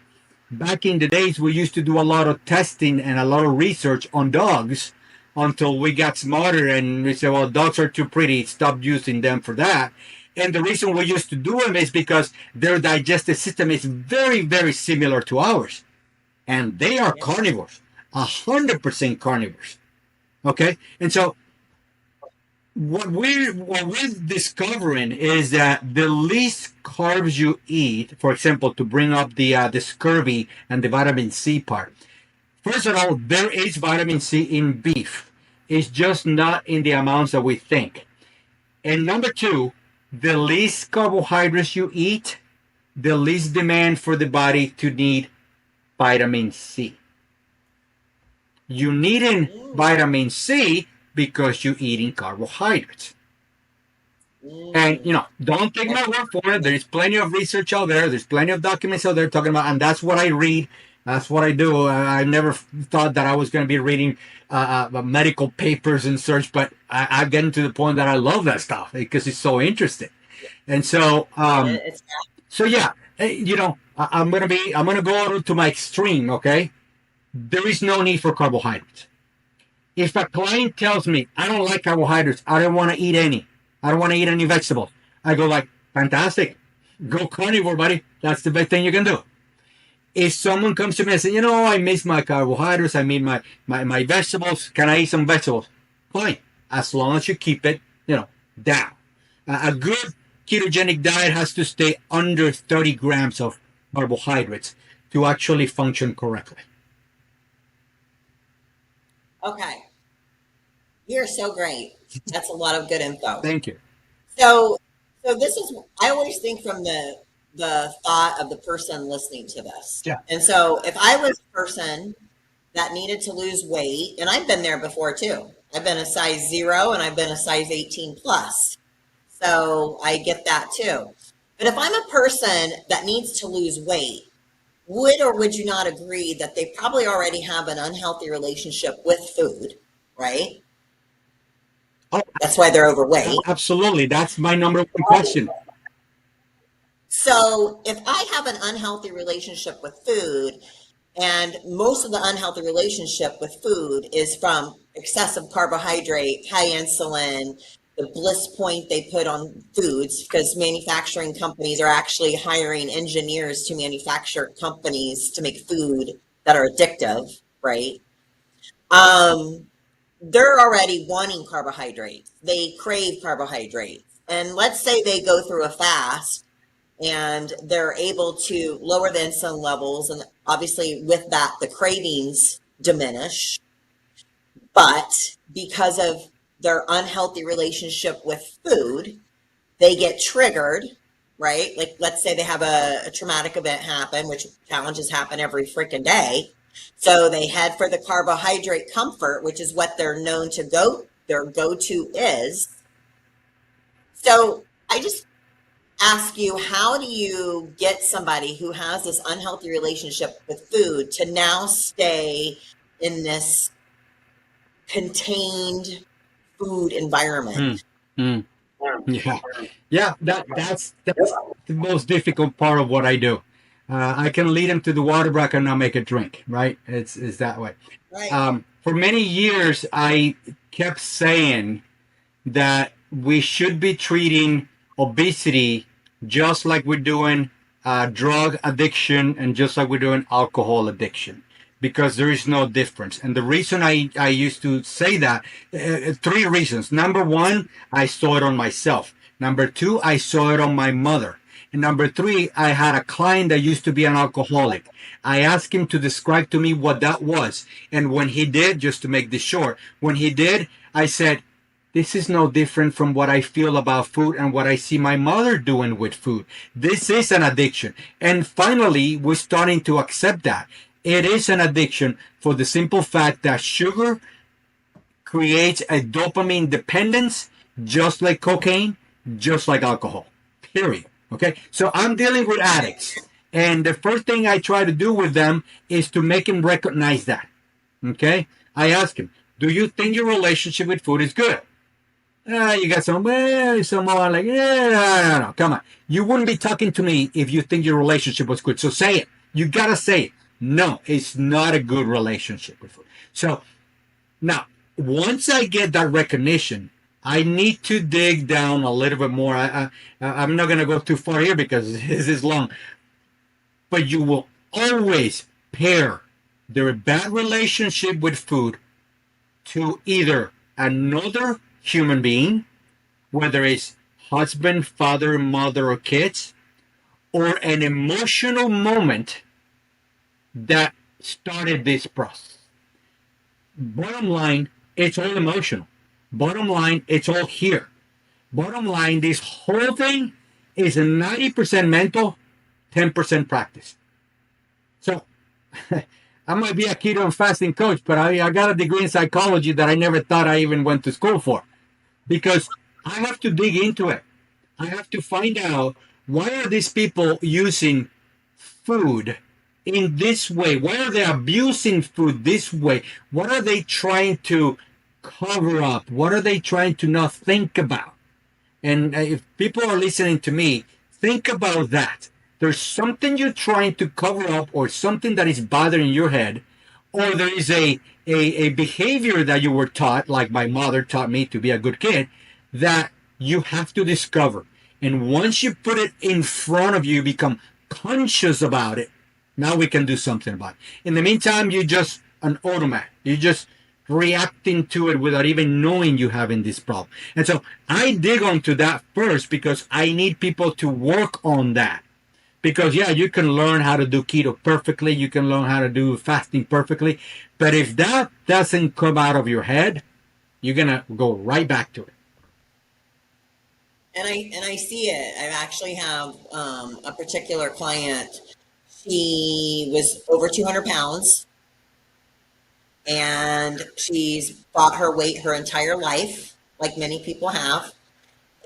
back in the days, we used to do a lot of testing and a lot of research on dogs until we got smarter and we said, well, dogs are too pretty, stop using them for that. And the reason we used to do them is because their digestive system is very, very similar to ours. And they are carnivores, 100% carnivores. Okay? And so what we're discovering is that the least carbs you eat, for example, to bring up the scurvy and the vitamin C part. First of all, there is vitamin C in beef. It's just not in the amounts that we think. And number two, the least carbohydrates you eat, the least demand for the body to need vitamin C. You need vitamin C because you're eating carbohydrates. And, don't take my word for it. There's plenty of research out there. There's plenty of documents out there talking about, and that's what I read. That's what I do. I never thought that I was going to be reading medical papers and such, but I've gotten to the point that I love that stuff because it's so interesting. And so, yeah, I'm going to go to my extreme. Okay. There is no need for carbohydrates. If a client tells me, I don't like carbohydrates, I don't want to eat any, I don't want to eat any vegetables, I go like, fantastic, go carnivore, buddy. That's the best thing you can do. If someone comes to me and says, I miss my carbohydrates, I mean my vegetables, can I eat some vegetables? Fine, as long as you keep it, down. A good ketogenic diet has to stay under 30 grams of carbohydrates to actually function correctly. Okay. You're so great. That's a lot of good info. Thank you. So this is, I always think from the thought of the person listening to this. Yeah. And so if I was a person that needed to lose weight, and I've been there before too. I've been a size 0 and I've been a size 18 plus. So I get that too. But if I'm a person that needs to lose weight, would or would you not agree that they probably already have an unhealthy relationship with food, right? Oh, that's why they're overweight. Absolutely. That's my number one question. So if I have an unhealthy relationship with food, and most of the unhealthy relationship with food is from excessive carbohydrate, high insulin, the bliss point they put on foods, because manufacturing companies are actually hiring engineers to manufacture companies to make food that are addictive, right? They're already wanting carbohydrates. They crave carbohydrates. And let's say they go through a fast and they're able to lower the insulin levels. And obviously with that, the cravings diminish. But because of their unhealthy relationship with food, they get triggered, right? Like, let's say they have a traumatic event happen, which challenges happen every freaking day. So they head for the carbohydrate comfort, which is what they're known to their go-to is. So I just ask you, how do you get somebody who has this unhealthy relationship with food to now stay in this contained food environment? Yeah. That's the most difficult part of what I do. I can lead them to the water, but I cannot make a drink. Right? It's that way. Right. For many years, I kept saying that we should be treating obesity just like we're doing drug addiction and just like we're doing alcohol addiction, because there is no difference. And the reason I used to say that, 3 reasons. Number 1, I saw it on myself. Number 2, I saw it on my mother. And number 3, I had a client that used to be an alcoholic. I asked him to describe to me what that was. And when he did, just to make this short, when he did, I said, This is no different from what I feel about food and what I see my mother doing with food. This is an addiction. And finally, we're starting to accept that. It is an addiction for the simple fact that sugar creates a dopamine dependence, just like cocaine, just like alcohol. Period. Okay? So I'm dealing with addicts. And the first thing I try to do with them is to make them recognize that. Okay? I ask him, do you think your relationship with food is good? You got some, some more like, no, come on. You wouldn't be talking to me if you think your relationship was good. So say it. You got to say it. No, it's not a good relationship with food. So now, once I get that recognition, I need to dig down a little bit more. I'm not going to go too far here because this is long. But you will always pair their bad relationship with food to either another human being, whether it's husband, father, mother, or kids, or an emotional moment that started this process. Bottom line, it's all emotional. Bottom line, it's all here. Bottom line, this whole thing is 90% mental, 10% practice. So I might be a keto and fasting coach, but I got a degree in psychology that I never thought I even went to school for, because I have to dig into it. I have to find out, why are these people using food in this way? Why are they abusing food this way? What are they trying to cover up? What are they trying to not think about? And if people are listening to me, think about that. There's something you're trying to cover up, or something that is bothering your head, or there is a behavior that you were taught, like my mother taught me to be a good kid, that you have to discover. And once you put it in front of you, become conscious about it, now we can do something about it. In the meantime, you're just an automat. You're just reacting to it without even knowing you're having this problem. And so I dig onto that first, because I need people to work on that. Because, yeah, you can learn how to do keto perfectly. You can learn how to do fasting perfectly. But if that doesn't come out of your head, you're going to go right back to it. And I see it. I actually have a particular client. She was over 200 pounds, and she's fought her weight her entire life, like many people have.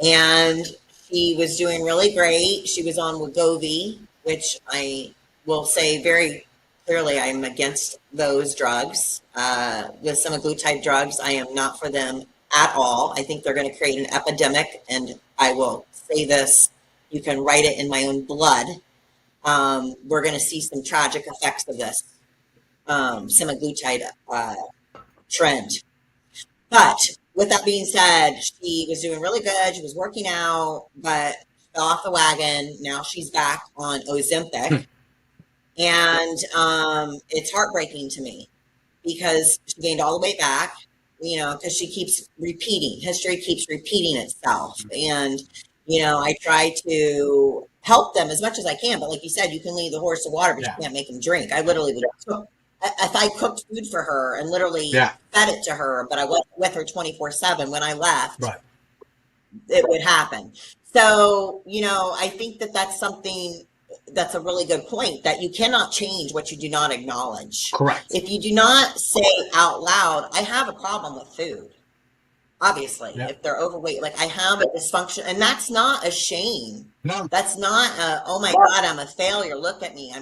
And she was doing really great. She was on Wegovy, which I will say very clearly I'm against those drugs. With semaglutide drugs, I am not for them at all. I think they're going to create an epidemic, and I will say this, you can write it in my own blood. We're going to see some tragic effects of this semaglutide trend. But with that being said, she was doing really good. She was working out, but fell off the wagon. Now she's back on Ozempic. And it's heartbreaking to me, because she gained all the way back, because she keeps repeating. History keeps repeating itself. And, I try to help them as much as I can. But like you said, you can lead the horse to water, but you can't make him drink. I literally would cook. If I cooked food for her and literally fed it to her, but I wasn't with her 24/7 when I left, it would happen. So, I think that that's something that's a really good point, that you cannot change what you do not acknowledge. Correct. If you do not say out loud, I have a problem with food, obviously, if they're overweight, like I have a dysfunction, and that's not a shame. No. That's not a, oh my God, I'm a failure. Look at me.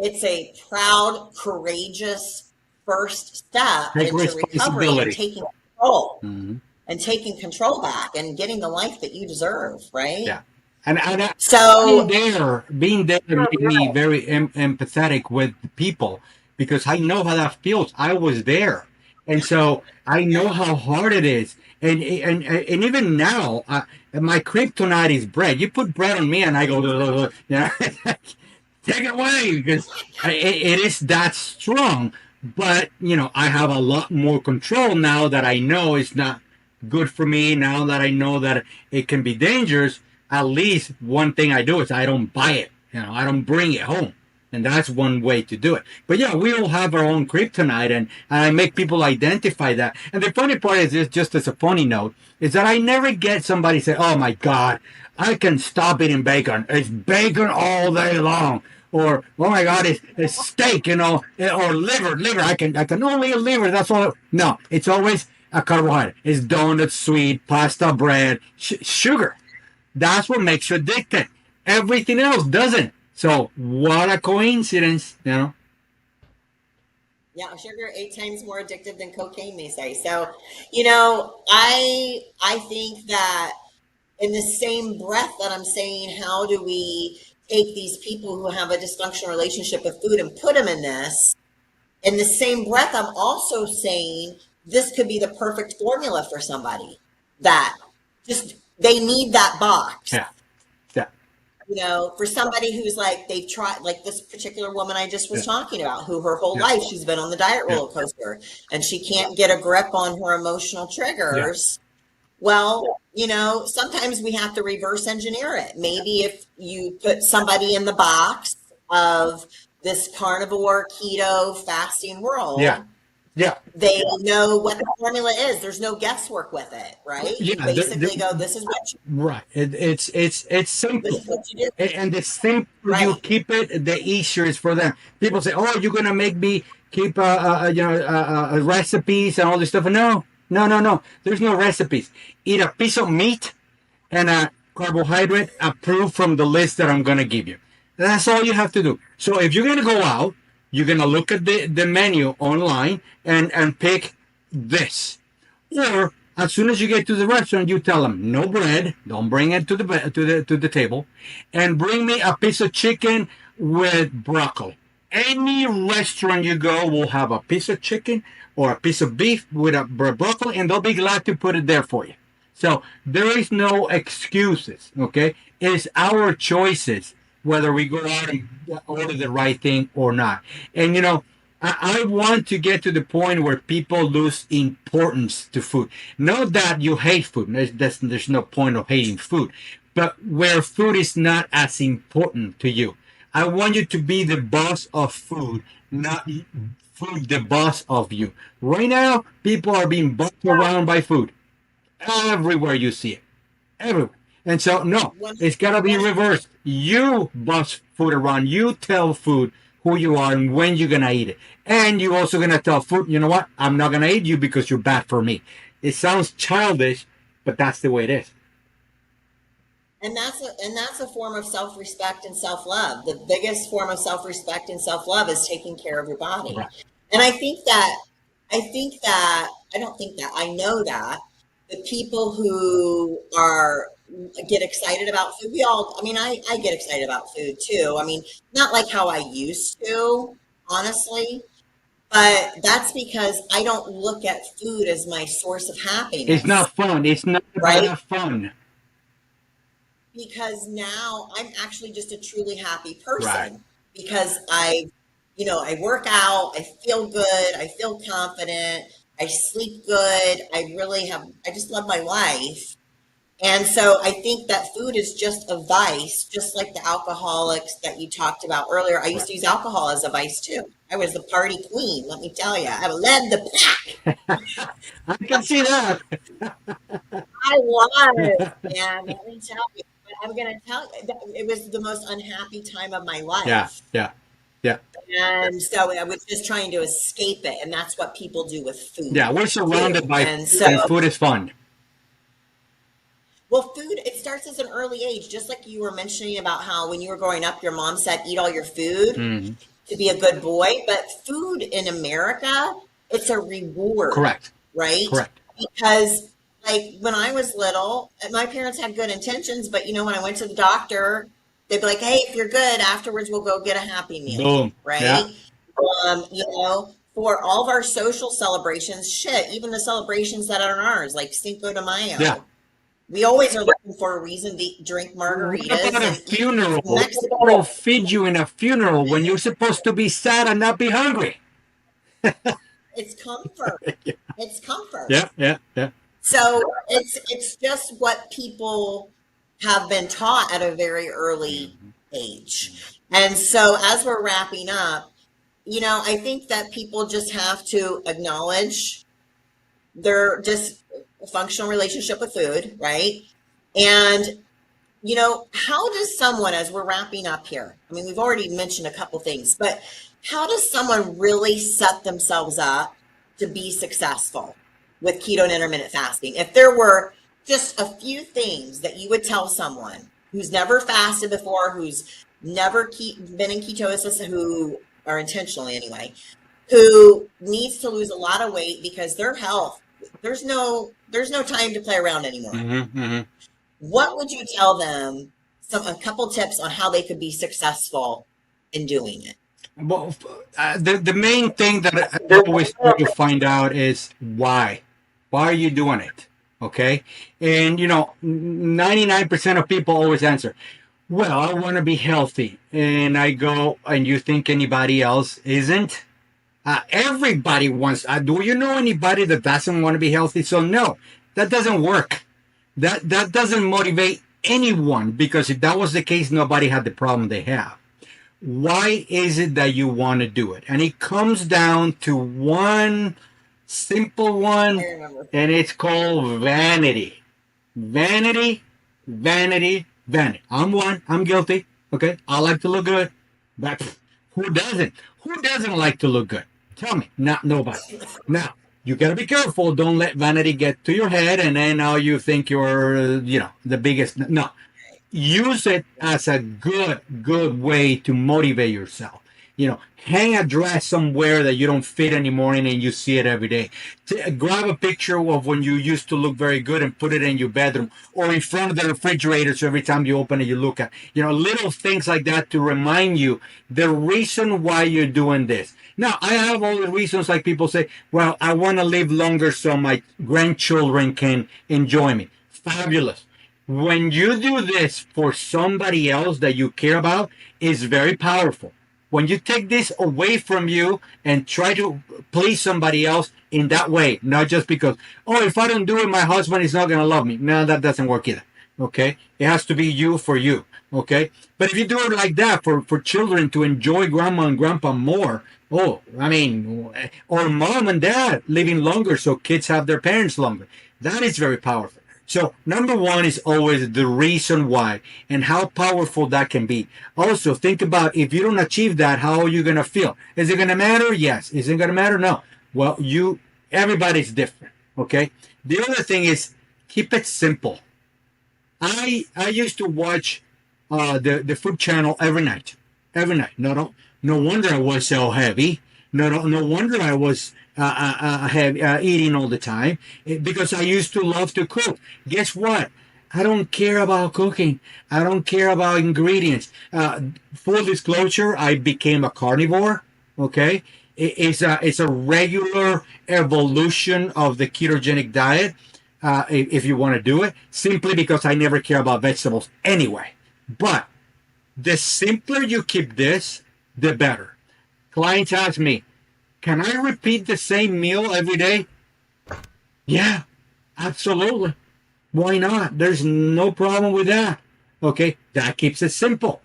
It's a proud, courageous first step into recovery and taking control. Mm-hmm. And taking control back and getting the life that you deserve, right? Yeah. And so being there made me very empathetic with people, because I know how that feels. I was there. And so I know how hard it is. And even now, my kryptonite is bread. You put bread on me and I go, take it away, because it is that strong. But, I have a lot more control now that I know it's not good for me. Now that I know that it can be dangerous, at least one thing I do is I don't buy it. I don't bring it home. And that's one way to do it. But yeah, we all have our own kryptonite, and I make people identify that. And the funny part is, just as a funny note, is that I never get somebody say, oh my God, I can stop eating bacon. It's bacon all day long. Or, oh my God, it's steak, or liver. I can only eat liver. That's all. No, it's always a carbohydrate. It's donuts, sweet, pasta, bread, sugar. That's what makes you addicted. Everything else doesn't. So what a coincidence, Yeah, sugar 8 times more addictive than cocaine, they say. So, I think that in the same breath that I'm saying, how do we take these people who have a dysfunctional relationship with food and put them in this? In the same breath, I'm also saying this could be the perfect formula for somebody that just they need that box. Yeah. Yeah. For somebody who's like, they've tried, like this particular woman I just was Yeah. talking about, who her whole Yeah. life she's been on the diet roller coaster and she can't get a grip on her emotional triggers. Yeah. Well, sometimes we have to reverse engineer it. Maybe if you put somebody in the box of this carnivore, keto, fasting world, Yeah. Yeah. they know what the formula is. There's no guesswork with it, right? You Yeah. basically go, this is what Right. It's this simple. is what you do. And the simpler you Right. keep it, the easier it's for them. People say, "Oh, you're gonna make me keep recipes and all this stuff." No, no, no, no. There's no recipes. Eat a piece of meat and a carbohydrate approved from the list that I'm gonna give you. That's all you have to do. So if you're gonna go out, you're gonna look at the menu online and pick this. Or as soon as you get to the restaurant, you tell them no bread. Don't bring it to the table, and bring me a piece of chicken with broccoli. Any restaurant you go will have a piece of chicken or a piece of beef with a broccoli, and they'll be glad to put it there for you. So there is no excuses. Okay, it's our choices whether we go out and order the right thing or not. And I want to get to the point where people lose importance to food. Not that you hate food. There's no point of hating food. But where food is not as important to you. I want you to be the boss of food, not food the boss of you. Right now, people are being bossed around by food. Everywhere you see it. Everywhere. And so, no, it's got to be reversed. You boss food around. You tell food who you are and when you're going to eat it. And you're also going to tell food, you know what? I'm not going to eat you because you're bad for me. It sounds childish, but that's the way it is. And that's a form of self-respect and self-love. The biggest form of self-respect and self-love is taking care of your body. Right. And I know that the people who get excited about food, I get excited about food too. I mean, not like how I used to, honestly, but that's because I don't look at food as my source of happiness. It's not fun. It's not right? fun. Because now I'm actually just a truly happy person. Right. Because I work out, I feel good, I feel confident, I sleep good, I just love my life. And so I think that food is just a vice, just like the alcoholics that you talked about earlier. I used to use alcohol as a vice too. I was the party queen, let me tell you. I led the pack. I can see that. I was, man. Let me tell you. But I'm going to tell you, it was the most unhappy time of my life. Yeah. And so I was just trying to escape it. And that's what people do with food. Yeah, we're surrounded by food, and food is fun. Well, food, it starts as an early age, just like you were mentioning about how when you were growing up, your mom said, eat all your food to be a good boy. But food in America, it's a reward. Correct. Right? Correct. Because like when I was little, my parents had good intentions, but when I went to the doctor, they'd be like, hey, if you're good, afterwards we'll go get a Happy Meal. Boom. Right? Yeah. For all of our social celebrations, even the celebrations that aren't ours, like Cinco de Mayo. Yeah. We always are looking for a reason to drink margaritas. What about a funeral? They'll feed you in a funeral when you're supposed to be sad and not be hungry. It's comfort. It's comfort. Yeah. So it's just what people have been taught at a very early age. And so as we're wrapping up, I think that people just have to acknowledge their dysfunctional relationship with food, right? And how does someone, as we're wrapping up here, I mean, we've already mentioned a couple things, but how does someone really set themselves up to be successful with keto and intermittent fasting? If there were just a few things that you would tell someone who's never fasted before, who's never been in ketosis, who are intentionally anyway, who needs to lose a lot of weight because their health, there's no time to play around anymore. Hmm. What would you tell them? A couple tips on how they could be successful in doing it. Well, the main thing that I always try to find out is why. Why are you doing it? Okay. And, 99% of people always answer, well, I want to be healthy. And I go, and you think anybody else isn't? Everybody wants, do you know anybody that doesn't want to be healthy? So, no, that doesn't work. That doesn't motivate anyone, because if that was the case, nobody had the problem they have. Why is it that you want to do it? And it comes down to one simple one, and it's called vanity. Vanity, vanity, vanity. I'm one. I'm guilty. Okay. I like to look good. But who doesn't? Who doesn't like to look good? Tell me. Not nobody. Now, you got to be careful. Don't let vanity get to your head, and then now you think you're, the biggest. No, use it as a good way to motivate yourself. Hang a dress somewhere that you don't fit anymore in, and you see it every day. Grab a picture of when you used to look very good and put it in your bedroom or in front of the refrigerator, so every time you open it, you look at, little things like that to remind you the reason why you're doing this. Now, I have all the reasons, like people say, well, I want to live longer so my grandchildren can enjoy me. Fabulous. When you do this for somebody else that you care about, it's very powerful. When you take this away from you and try to please somebody else in that way, not just because, oh, if I don't do it, my husband is not going to love me. No, that doesn't work either. Okay? It has to be you for you. Okay? But if you do it like that for children to enjoy grandma and grandpa more, or mom and dad living longer so kids have their parents longer, that is very powerful. So number one is always the reason why and how powerful that can be. Also, think about, if you don't achieve that, how are you going to feel? Is it going to matter? Yes. Is it going to matter? No. Well, everybody's different. Okay. The other thing is, keep it simple. I used to watch the Food Channel every night. Every night. No wonder I was so heavy. No wonder I was eating all the time, because I used to love to cook. Guess what? I don't care about cooking. I don't care about ingredients. Full disclosure, I became a carnivore. Okay, it's a regular evolution of the ketogenic diet. If you want to do it, simply because I never care about vegetables anyway. But the simpler you keep this, the better. Clients ask me, can I repeat the same meal every day? Yeah, absolutely. Why not? There's no problem with that. Okay, that keeps it simple.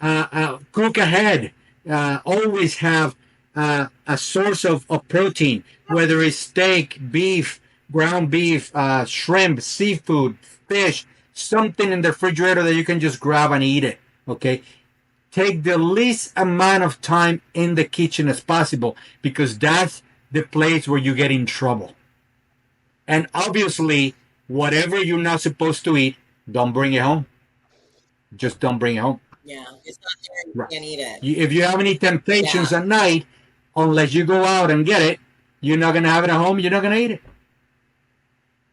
Cook ahead. Always have a source of protein, whether it's steak, beef, ground beef, shrimp, seafood, fish, something in the refrigerator that you can just grab and eat it. Okay, take the least amount of time in the kitchen as possible, because that's the place where you get in trouble. And obviously, whatever you're not supposed to eat, don't bring it home. Just don't bring it home. Yeah, it's not there. You Right. can't eat it. If you have any temptations Yeah, at night, unless you go out and get it, you're not going to have it at home. You're not going to eat it.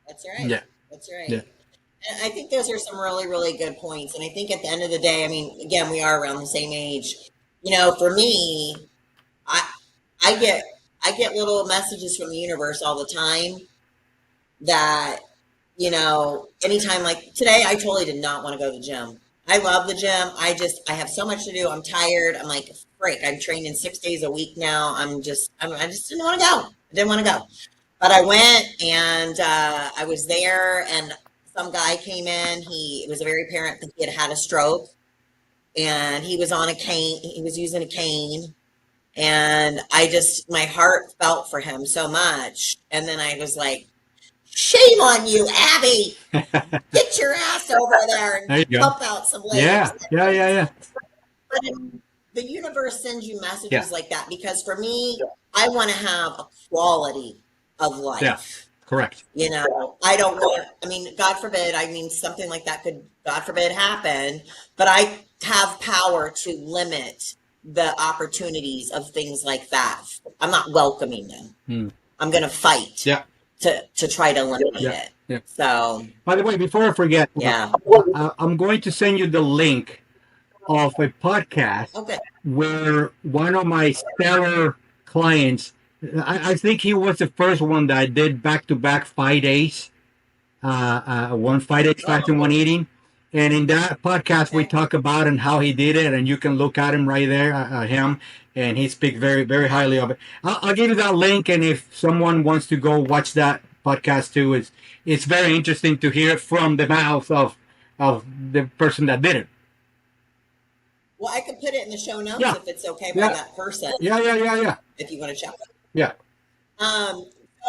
that's right. Yeah. That's right. Yeah. And I think those are some really, really good points. And I think at the end of the day, I mean, again, we are around the same age. For me, I I get little messages from the universe all the time that, anytime, like today, I totally did not want to go to the gym. I love the gym. I have so much to do. I'm tired. I'm like, freak. I'm training 6 days a week now. I just didn't want to go. I didn't want to go. But I went, and I was there, and some guy came in. It was very apparent that he had had a stroke. and he was on a cane. He was using a cane, and my heart felt for him so much. And then I was like, "Shame on you, Abby! Get your ass over there and There you go. pump out some legs." Yeah, yeah, yeah, yeah, But the universe sends you yeah, messages like that because for me, I want to have a quality of yeah. life. Correct. You know, I don't want, I mean, God forbid, I mean, something like that could, God forbid, happen, but I have power to limit the opportunities of things like that. I'm not welcoming them. Mm. I'm going to fight Yeah, to try to eliminate yeah, it. yeah. So, By the way, before I forget, yeah. I'm going to send you the link of a podcast Okay. where one of my stellar clients, I think he was the first one that I did back to back 5 days, one 5 days fasting, one Oh, eating. And in that podcast, we okay. talk about and how he did it, and you can look at him right there, him, and he speaks very, very highly of it. I'll give you that link, and if someone wants to go watch that podcast too, it's very interesting to hear it from the mouth of the person that did it. Well, I could put it in the show notes Yeah, if it's okay by yeah, that person, yeah, yeah, yeah, yeah, if you want to check. yeah. So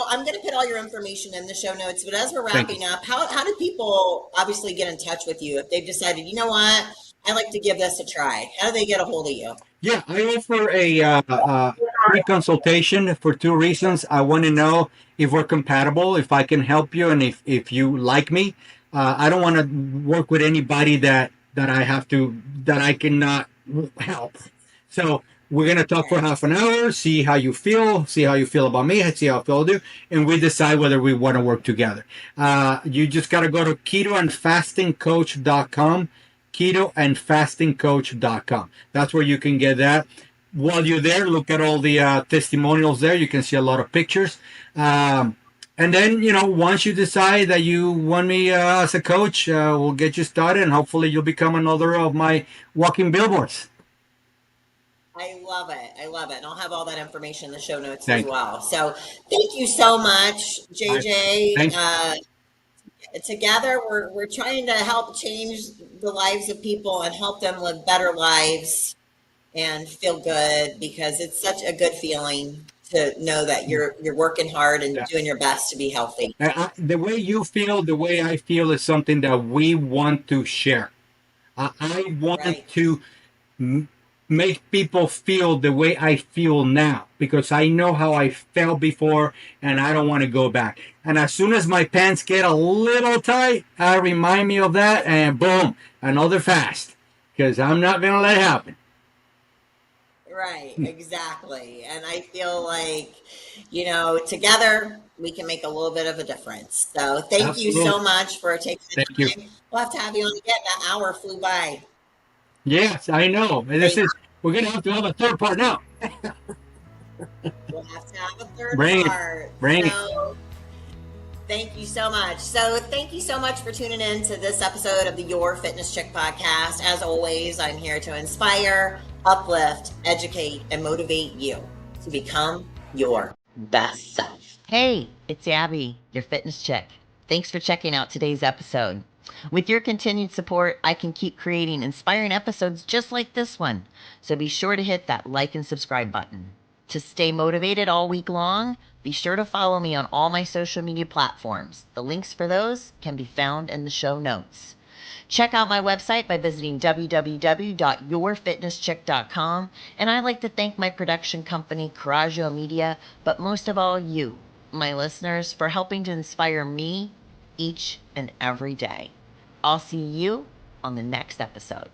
I'm going to put all your information in the show notes, but as we're Thank you. wrapping up, how do people obviously get in touch with you if they've decided, you know what, I'd like to give this a try? How do they get a hold of you? Yeah, I offer a free consultation for two reasons. I want to know if we're compatible, if I can help you, and if you like me. I don't want to work with anybody that I cannot help. So we're gonna talk for Right. half an hour, see how you feel about me, see how I feel you, and we decide whether we want to work together. You just gotta go to ketoandfastingcoach.com, ketoandfastingcoach.com. That's where you can get that. While you're there, look at all the testimonials there. You can see a lot of pictures. And then, once you decide that you want me as a coach, we'll get you started, and hopefully you'll become another of my walking billboards. I love it. I love it. And I'll have all that information in the show notes as Thank you. well. So thank you so much, I, JJ. thanks. Together, we're trying to help change the lives of people and help them live better lives and feel good because it's such a good feeling to know that you're working hard and Yeah. doing your best to be healthy. The way you feel, the way I feel is something that we want to share. I want Right. to make people feel the way I feel now because I know how I felt before and I don't want to go back. And as soon as my pants get a little tight, I remind me of that and boom, another fast because I'm not going to let it happen. Right, exactly. And I feel like, together we can make a little bit of a difference. So thank you Absolutely. so much for taking the Thank you. time. We'll have to have you on again. That hour flew by. Yes, I know. We're going to have a third part now. We'll have to have a third Bring it. part. Bring it. So thank you so much. So thank you so much for tuning in to this episode of the Your Fitness Chick podcast. As always, I'm here to inspire, uplift, educate, and motivate you to become your best self. Hey, it's Abby, your fitness chick. Thanks for checking out today's episode. With your continued support, I can keep creating inspiring episodes just like this one. So be sure to hit that like and subscribe button. To stay motivated all week long, be sure to follow me on all my social media platforms. The links for those can be found in the show notes. Check out my website by visiting www.yourfitnesschick.com. And I'd like to thank my production company, Coraggio Media, but most of all, you, my listeners, for helping to inspire me each and every day. I'll see you on the next episode.